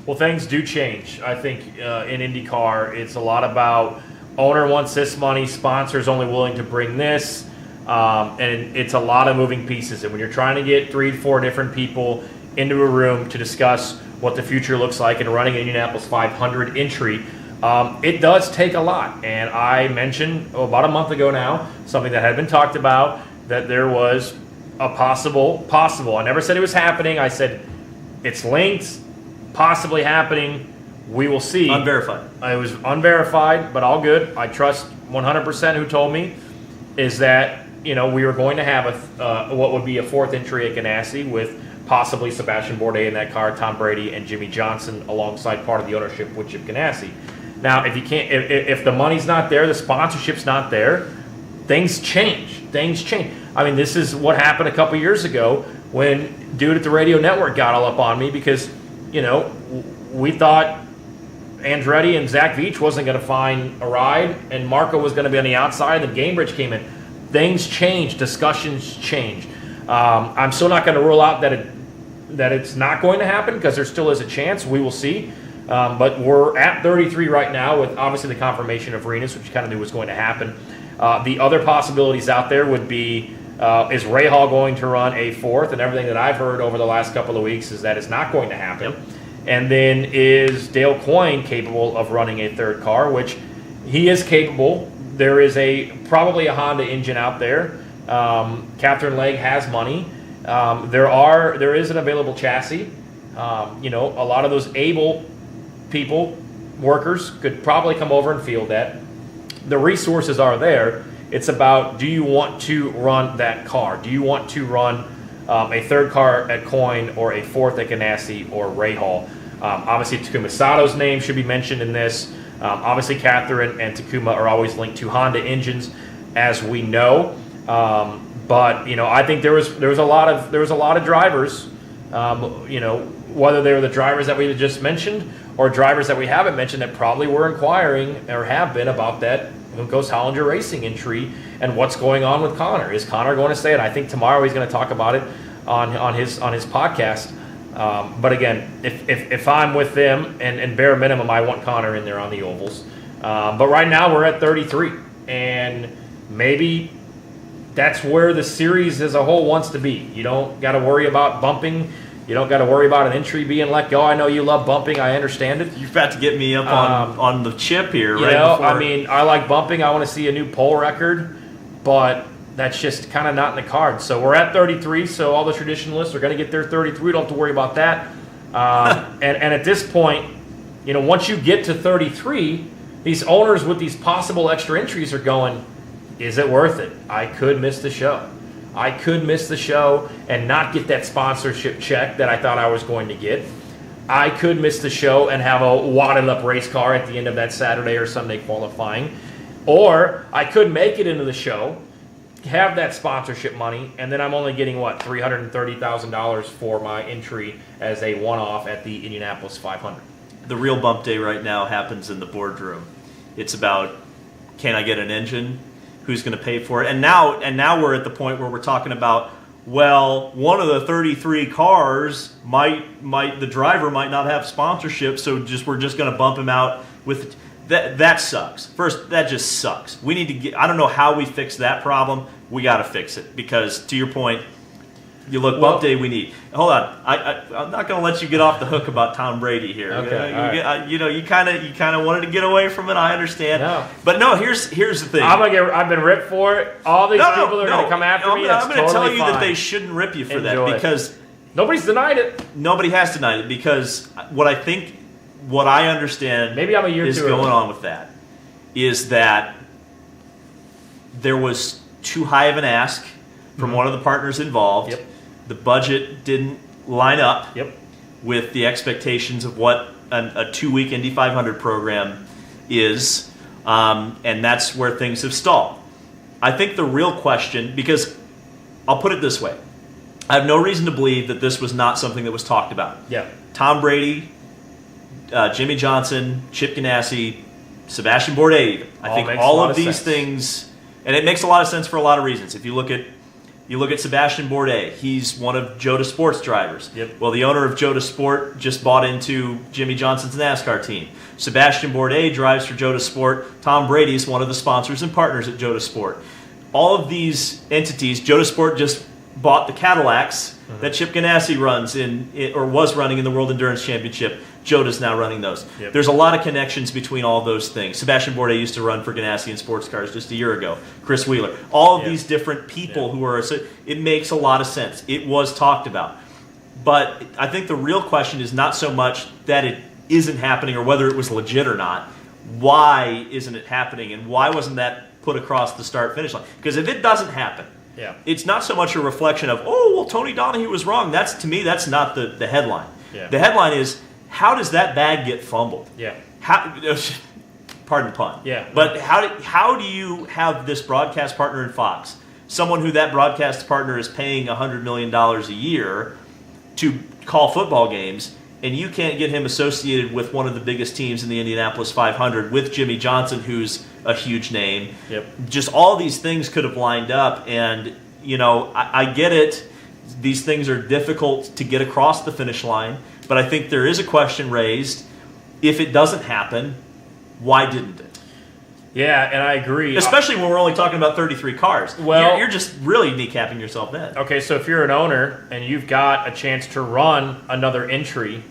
[SPEAKER 2] Well, things do change. I think in IndyCar, it's a lot about owner wants this money, sponsors only willing to bring this, and it's a lot of moving pieces. And when you're trying to get 3 to 4 different people into a room to discuss what the future looks like in running an Indianapolis 500 entry, it does take a lot. And I mentioned about a month ago now something that had been talked about, that there was a possible. I never said it was happening. I said it's linked. Possibly happening. We will see.
[SPEAKER 1] Unverified.
[SPEAKER 2] It was unverified, but all good. I trust 100% who told me is that we were going to have what would be a 4th entry at Ganassi with possibly Sebastian Bourdais in that car, Tom Brady, and Jimmy Johnson alongside part of the ownership with Chip Ganassi. Now, if the money's not there, the sponsorship's not there, things change. I mean, this is what happened a couple years ago when dude at the radio network got all up on me because we thought Andretti and Zach Veach wasn't going to find a ride, and Marco was going to be on the outside, and then Gamebridge came in. Things change. Discussions change. I'm still not going to rule out that it's not going to happen because there still is a chance. We will see. But we're at 33 right now with obviously the confirmation of Renus, which you kind of knew was going to happen. The other possibilities out there would be is Ray Hall going to run a 4th? And everything that I've heard over the last couple of weeks is that it's not going to happen. Yep. And then is Dale Coyne capable of running a 3rd car, which he is capable. There is probably a Honda engine out there. Catherine Legge has money. There is an available chassis. A lot of those able people, workers, could probably come over and field that. The resources are there. It's about, do you want to run that car? Do you want to run a 3rd car at Coyne or a 4th at Ganassi or Ray Hall? Obviously, Takuma Sato's name should be mentioned in this. Obviously, Catherine and Takuma are always linked to Honda engines, as we know. But I think there was a lot of drivers. Whether they were the drivers that we just mentioned or drivers that we haven't mentioned that probably were inquiring or have been about that Ghost Hollinger Racing entry and what's going on with Conor. Is Conor going to stay? And I think tomorrow he's going to talk about it on his podcast. But again, if I'm with them, and bare minimum, I want Conor in there on the ovals. But right now we're at 33, and maybe that's where the series as a whole wants to be. You don't got to worry about bumping. You don't got to worry about an entry being let go. I know you love bumping. I understand it.
[SPEAKER 1] You've got to get me up on the chip here, right?
[SPEAKER 2] I like bumping. I want to see a new pole record, but that's just kind of not in the cards. So we're at 33, so all the traditionalists are going to get their 33. We don't have to worry about that. And at this point, once you get to 33, these owners with these possible extra entries are going, is it worth it? I could miss the show. I could miss the show and not get that sponsorship check that I thought I was going to get. I could miss the show and have a wadded up race car at the end of that Saturday or Sunday qualifying. Or I could make it into the show, have that sponsorship money, and then I'm only getting, $330,000 for my entry as a one-off at the Indianapolis 500.
[SPEAKER 1] The real bump day right now happens in the boardroom. It's about, can I get an engine? Who's going to pay for it? And now we're at the point where we're talking about, well, one of the 33 cars the driver might not have sponsorship, so we're just going to bump him out with that. That sucks. First, that just sucks. We need to I don't know how we fix that problem. We got to fix it because, to your point, You look, bump day we need. Hold on, I'm not going to let you get off the hook about Tom Brady here.
[SPEAKER 2] Okay,
[SPEAKER 1] you kind of wanted to get away from it. I understand.
[SPEAKER 2] No.
[SPEAKER 1] But no, here's the thing.
[SPEAKER 2] I've been ripped for it. All these people are going to come after me.
[SPEAKER 1] I'm going to tell you that they shouldn't rip you for that because
[SPEAKER 2] nobody's denied it.
[SPEAKER 1] Nobody has denied it because what I understand
[SPEAKER 2] maybe I'm a year
[SPEAKER 1] is
[SPEAKER 2] too
[SPEAKER 1] going
[SPEAKER 2] early.
[SPEAKER 1] on with that is that there was too high of an ask from one of the partners involved.
[SPEAKER 2] Yep.
[SPEAKER 1] The budget didn't line up
[SPEAKER 2] Yep.
[SPEAKER 1] with the expectations of what a 2-week Indy 500 program is, and that's where things have stalled. I think the real question, because I'll put it this way, I have no reason to believe that this was not something that was talked about.
[SPEAKER 2] Yeah.
[SPEAKER 1] Tom Brady, Jimmy Johnson, Chip Ganassi, Sebastian Bourdais. I think all of these things, and it makes a lot of sense for a lot of reasons. If you look at Sebastian Bourdais, he's one of Jota Sport's drivers.
[SPEAKER 2] Yep.
[SPEAKER 1] Well, the owner of Jota Sport just bought into Jimmy Johnson's NASCAR team. Sebastian Bourdais drives for Jota Sport. Tom Brady is one of the sponsors and partners at Jota Sport. All of these entities, Jota Sport just bought the Cadillacs that Chip Ganassi runs or was running in the World Endurance Championship. Jota's now running those.
[SPEAKER 2] Yep.
[SPEAKER 1] There's a lot of connections between all those things. Sebastian Bourdais used to run for Ganassi in sports cars just a year ago. Chris Wheeler. All of these different people who are... So it makes a lot of sense. It was talked about. But I think the real question is not so much that it isn't happening or whether it was legit or not. Why isn't it happening? And why wasn't that put across the start-finish line? Because if it doesn't happen, it's not so much a reflection of, Tony Donohue was wrong. To me, that's not the headline.
[SPEAKER 2] Yeah.
[SPEAKER 1] The headline is, how does that bag get fumbled?
[SPEAKER 2] Yeah.
[SPEAKER 1] Pardon the pun.
[SPEAKER 2] Yeah.
[SPEAKER 1] But how do you have this broadcast partner in Fox, someone who that broadcast partner is paying $100 million a year to call football games, and you can't get him associated with one of the biggest teams in the Indianapolis 500 with Jimmy Johnson, who's a huge name.
[SPEAKER 2] Yep.
[SPEAKER 1] Just all these things could have lined up, and I get it. These things are difficult to get across the finish line, but I think there is a question raised. If it doesn't happen, why didn't it?
[SPEAKER 2] Yeah, and I agree.
[SPEAKER 1] Especially when we're only talking about 33 cars.
[SPEAKER 2] Well,
[SPEAKER 1] you're just really kneecapping yourself then.
[SPEAKER 2] Okay, so if you're an owner and you've got a chance to run another entry,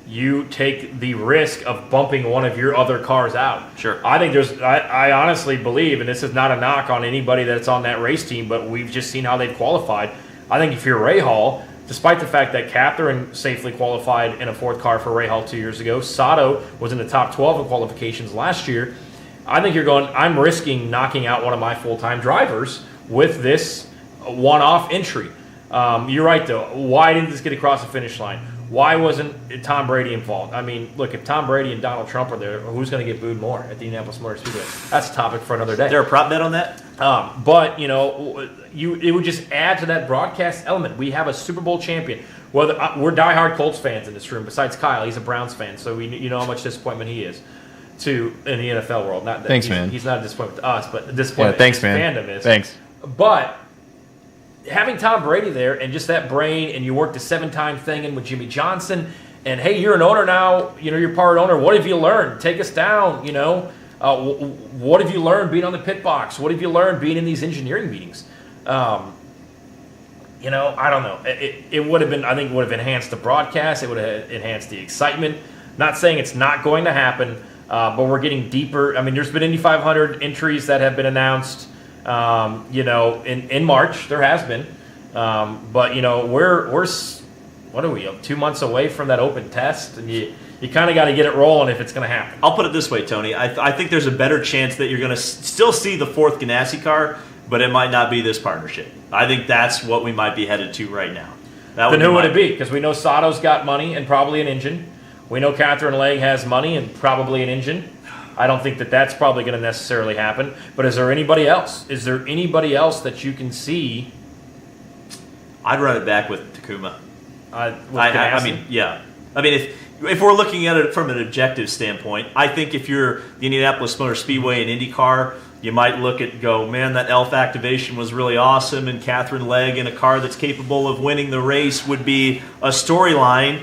[SPEAKER 2] you take the risk of bumping one of your other cars out.
[SPEAKER 1] Sure.
[SPEAKER 2] I think I honestly believe, and this is not a knock on anybody that's on that race team, but we've just seen how they've qualified. I think if you're Ray Hall, despite the fact that Catherine safely qualified in a fourth car for Ray Hall 2 years ago, Sato was in the top 12 in qualifications last year. I think you're going, I'm risking knocking out one of my full-time drivers with this one-off entry. You're right, though. Why didn't this get across the finish line? Why wasn't Tom Brady involved? I mean, look, if Tom Brady and Donald Trump are there, who's going to get booed more at the Indianapolis Motor Speedway? That's a topic for another day.
[SPEAKER 1] Is there a prop bet on that?
[SPEAKER 2] But, it would just add to that broadcast element. We have a Super Bowl champion. We're diehard Colts fans in this room, besides Kyle. He's a Browns fan, so you know how much disappointment he is in the NFL world. Not that
[SPEAKER 3] thanks, man.
[SPEAKER 2] He's not a disappointment to us, but a disappointment
[SPEAKER 3] thanks,
[SPEAKER 2] in his
[SPEAKER 3] man.
[SPEAKER 2] fandom is.
[SPEAKER 3] Thanks.
[SPEAKER 2] But having Tom Brady there and just that brain, and you worked the 7-time thing in with Jimmy Johnson, and hey, you're an owner now, you're part owner. What have you learned? Take us down, what have you learned being on the pit box? What have you learned being in these engineering meetings? I don't know. It would have been, I think it would have enhanced the broadcast. It would have enhanced the excitement. Not saying it's not going to happen, but we're getting deeper. I mean, there's been Indy 500 entries that have been announced, in March. There has been. But, we're what are we, 2 months away from that open test? And you kind of got to get it rolling if it's going to happen.
[SPEAKER 1] I'll put it this way, Tony. I think there's a better chance that you're going to still see the fourth Ganassi car, but it might not be this partnership. I think that's what we might be headed to right now.
[SPEAKER 2] Then who would it be? Because we know Sato's got money and probably an engine. We know Catherine Legge has money and probably an engine. I don't think that's probably going to necessarily happen. But is there anybody else? Is there anybody else that you can see?
[SPEAKER 1] I'd run it back with Takuma.
[SPEAKER 2] I
[SPEAKER 1] mean, yeah. I mean, if we're looking at it from an objective standpoint, I think if you're the Indianapolis Motor Speedway and IndyCar, you might look at man, that ELF activation was really awesome, and Catherine Legge in a car that's capable of winning the race would be a storyline.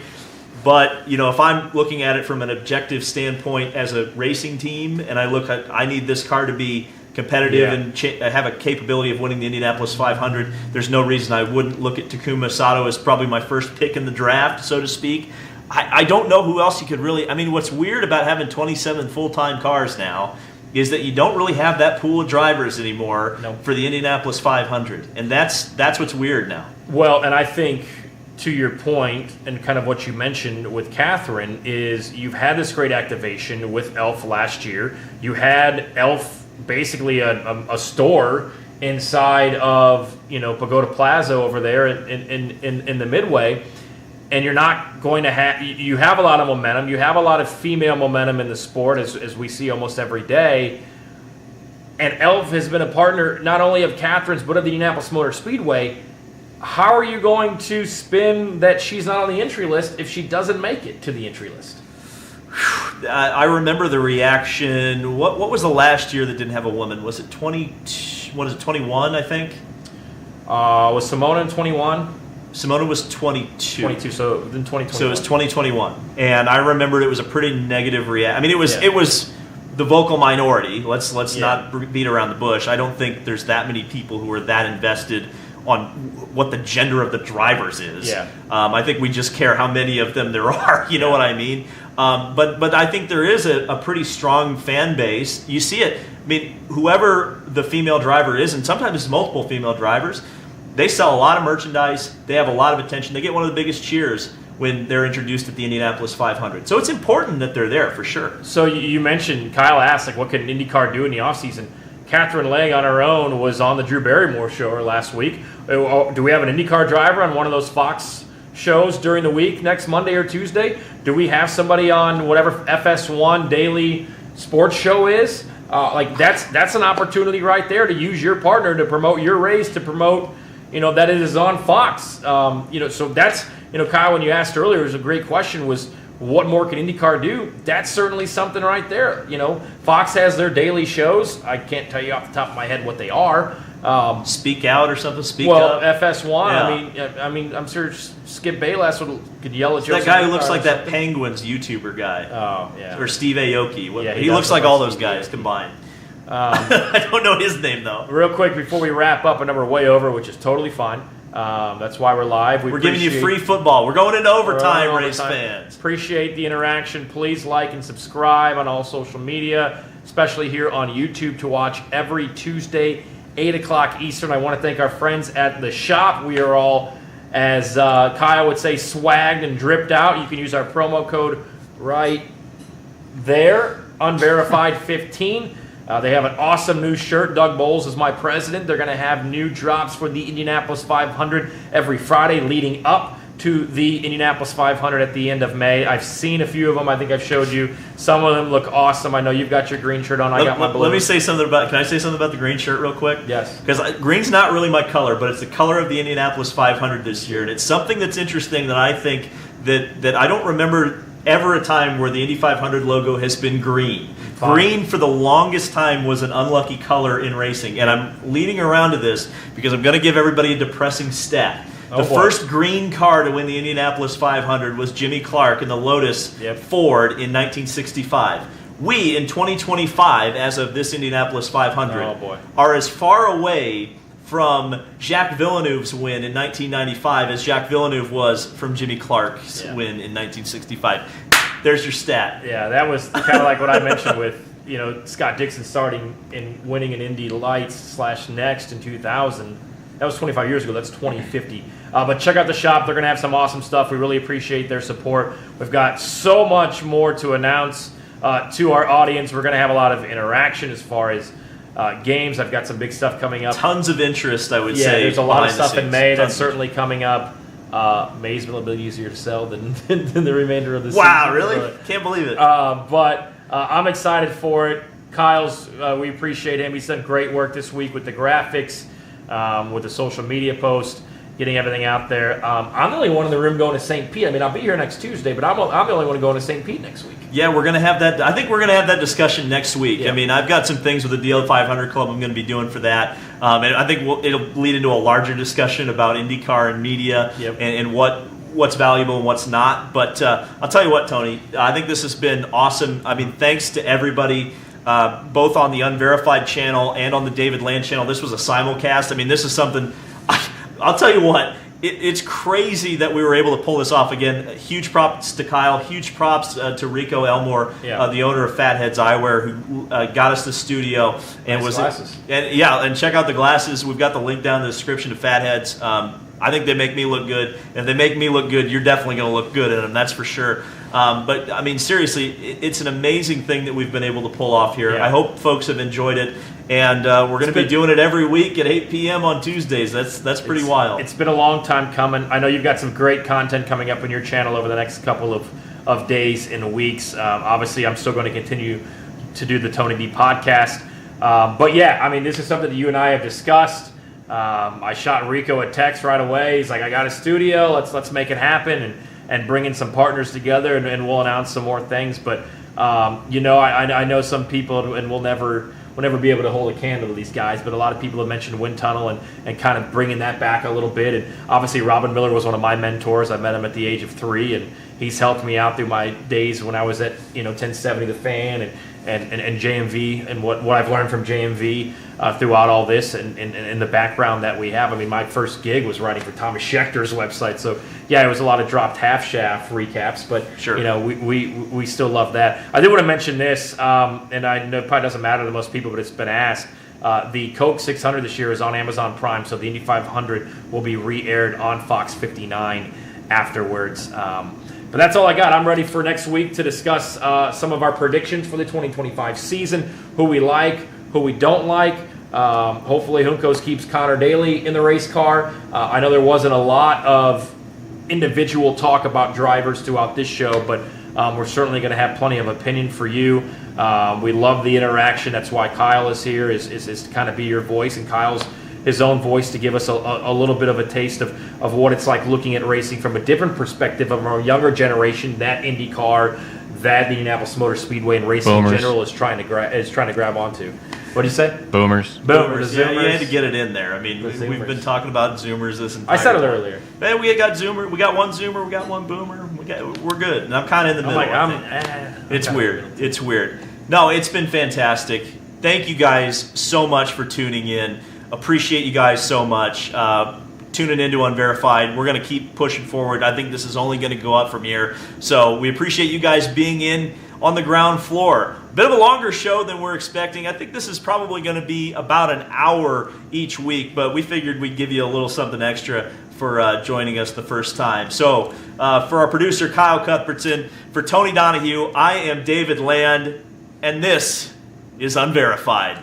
[SPEAKER 1] But, if I'm looking at it from an objective standpoint as a racing team, and I need this car to be competitive and have a capability of winning the Indianapolis 500. There's no reason I wouldn't look at Takuma Sato as probably my first pick in the draft, so to speak. I don't know who else you could really... I mean, what's weird about having 27 full-time cars now is that you don't really have that pool of drivers anymore for the Indianapolis 500. And that's what's weird now.
[SPEAKER 2] Well, and I think, to your point, and kind of what you mentioned with Catherine, is you've had this great activation with Elf last year. You had Elf basically a store inside of Pagoda Plaza over there in the Midway. And you're not going to have... You have a lot of momentum. You have a lot of female momentum in the sport, as we see almost every day. And Elf has been a partner not only of Catherine's, but of the Indianapolis Motor Speedway. How are you going to spin that she's not on the entry list if she doesn't make it to the entry list?
[SPEAKER 1] I remember the reaction. What was the last year that didn't have a woman? Was it 21, I think?
[SPEAKER 2] Was Simona in 21?
[SPEAKER 1] Simona was 22.
[SPEAKER 2] 22, so then 2021.
[SPEAKER 1] So it was 2021. And I remembered it was a pretty negative reaction. I mean, it was the vocal minority. Let's not beat around the bush. I don't think there's that many people who are that invested on what the gender of the drivers is.
[SPEAKER 2] Yeah.
[SPEAKER 1] I think we just care how many of them there are. You know what I mean? But I think there is a pretty strong fan base. You see it. I mean, whoever the female driver is, and sometimes it's multiple female drivers, they sell a lot of merchandise. They have a lot of attention. They get one of the biggest cheers when they're introduced at the Indianapolis 500. So it's important that they're there for sure.
[SPEAKER 2] So you mentioned, Kyle asked, what can an IndyCar do in the offseason? Catherine Lang on her own was on the Drew Barrymore show last week. Do we have an IndyCar driver on one of those Fox shows during the week next Monday or Tuesday? Do we have somebody on whatever FS1 daily sports show is? That's an opportunity right there to use your partner to promote your race, to promote that it is on Fox. So that's, Kyle, when you asked earlier, it was a great question, was what more can IndyCar do? That's certainly something right there. Fox has their daily shows. I can't tell you off the top of my head what they are.
[SPEAKER 1] Speak out or something, speak up.
[SPEAKER 2] FS1, yeah. I mean, I'm sure Skip Bayless could yell at Joseph.
[SPEAKER 1] That guy who looks like that Penguins YouTuber guy.
[SPEAKER 2] Oh, yeah.
[SPEAKER 1] Or Steve Aoki.
[SPEAKER 2] Yeah,
[SPEAKER 1] he looks like all those guys combined. I don't know his name, though.
[SPEAKER 2] Real quick, before we wrap up, I know we're way over, which is totally fine. That's why we're live.
[SPEAKER 1] We're giving you free football. We're going into overtime, race fans.
[SPEAKER 2] Appreciate the interaction. Please like and subscribe on all social media, especially here on YouTube to watch every Tuesday, 8 o'clock Eastern. I want to thank our friends at the shop. We are all, as Kyle would say, swagged and dripped out. You can use our promo code right there, Unverified 15. They have an awesome new shirt. Doug Bowles is my president. They're going to have new drops for the Indianapolis 500 every Friday leading up to the Indianapolis 500 at the end of May. I've seen a few of them. I think I've showed you. Some of them look awesome. I know you've got your green shirt on. I got my blue.
[SPEAKER 1] Let me say something about... Can I say something about the green shirt real quick?
[SPEAKER 2] Yes.
[SPEAKER 1] Because green's not really my color, but it's the color of the Indianapolis 500 this year. And it's something that's interesting that I think that I don't remember ever a time where the Indy 500 logo has been green.
[SPEAKER 2] Fine.
[SPEAKER 1] Green for the longest time was an unlucky color in racing, and I'm leading around to this because I'm going to give everybody a depressing stat. The first green car to win the Indianapolis 500 was Jimmy Clark in the Lotus Ford in 1965. We, in 2025, as of this Indianapolis 500, are as far away from Jacques Villeneuve's win in 1995 as Jacques Villeneuve was from Jimmy Clark's win in 1965. There's your stat.
[SPEAKER 2] Yeah, that was kind of like what I mentioned with Scott Dixon starting and winning an Indy Lights / Next in 2000. That was 25 years ago. That's 2050. But check out the shop. They're going to have some awesome stuff. We really appreciate their support. We've got so much more to announce to our audience. We're going to have a lot of interaction as far as games. I've got some big stuff coming up.
[SPEAKER 1] Tons of interest, I would say.
[SPEAKER 2] Yeah, there's a lot of stuff in May that's certainly coming up. May's been a little bit easier to sell than the remainder of the season.
[SPEAKER 1] Wow, really? Can't believe it.
[SPEAKER 2] But I'm excited for it. Kyle's, we appreciate him. He's done great work this week with the graphics, with the social media post, getting everything out there. I'm the only one in the room going to St. Pete. I mean, I'll be here next Tuesday, but I'm the only one going to St. Pete next week.
[SPEAKER 1] Yeah, we're going to have that. I think we're going to have that discussion next week.
[SPEAKER 2] Yeah.
[SPEAKER 1] I mean, I've got some things with the DL 500 Club I'm going to be doing for that. And I think it'll lead into a larger discussion about IndyCar and media and what's valuable and what's not. But I'll tell you what, Tony, I think this has been awesome. I mean, thanks to everybody both on the Unverified channel and on the David Land channel. This was a simulcast. I mean, this is something, I'll tell you what, it's crazy that we were able to pull this off again. Huge props to Kyle, huge props to Rico Elmore, the owner of Fatheads Eyewear, who got us the studio. And
[SPEAKER 2] nice glasses.
[SPEAKER 1] And check out the glasses. We've got the link down in the description to Fatheads. I think they make me look good. And if they make me look good, you're definitely going to look good in them, that's for sure. But, I mean, seriously, it's an amazing thing that we've been able to pull off here. I hope folks have enjoyed it. And we're going to be doing it every week at 8 p.m. on Tuesdays. That's pretty wild.
[SPEAKER 2] It's been a long time coming. I know you've got some great content coming up on your channel over the next couple of days and weeks. Obviously, I'm still going to continue to do the Tony D podcast. But, yeah, I mean, this is something that you and I have discussed. I shot Rico a text right away. He's like, I got a studio. Let's make it happen and bring in some partners together, and we'll announce some more things. But, I know some people, and we'll never be able to hold a candle to these guys, but a lot of people have mentioned wind tunnel and kind of bringing that back a little bit. And obviously Robin Miller was one of my mentors. I met him at the age of 3, and he's helped me out through my days when I was at 1070 The Fan and JMV, and what I've learned from JMV throughout all this and in the background that we have. I mean, my first gig was writing for Thomas Schechter's website, so yeah, it was a lot of dropped half shaft recaps, but
[SPEAKER 1] sure.
[SPEAKER 2] We still love that. I did want to mention this, and I know it probably doesn't matter to most people, but it's been asked. The Coke 600 this year is on Amazon Prime, so the Indy 500 will be re-aired on Fox 59 afterwards. But that's all I got. I'm ready for next week to discuss some of our predictions for the 2025 season, who we like, who we don't like. Hopefully Juncos keeps Conor Daly in the race car. I know there wasn't a lot of individual talk about drivers throughout this show, but we're certainly going to have plenty of opinion for you. We love the interaction. That's why Kyle is here, is to kind of be your voice, and Kyle's his own voice to give us a little bit of a taste of what it's like looking at racing from a different perspective of our younger generation, that IndyCar, that the Indianapolis Motor Speedway and racing in general is trying to grab onto. What do you say?
[SPEAKER 3] Boomers.
[SPEAKER 1] Yeah, you had to get it in there. I mean, we've been talking about Zoomers this entire
[SPEAKER 2] I said it
[SPEAKER 1] time.
[SPEAKER 2] earlier.
[SPEAKER 1] Man, we got Zoomer. We got one Zoomer. We got one Boomer. We're good. And I'm kind of in the middle. It's weird. It's weird. No, it's been fantastic. Thank you guys so much for tuning in. Appreciate you guys so much. Tuning into Unverified. We're going to keep pushing forward. I think this is only going to go up from here. So we appreciate you guys being in on the ground floor. Bit of a longer show than we're expecting. I think this is probably going to be about an hour each week, but we figured we'd give you a little something extra for joining us the first time. So for our producer, Kyle Cuthbertson, for Tony Donohue, I am David Land, and this is Unverified.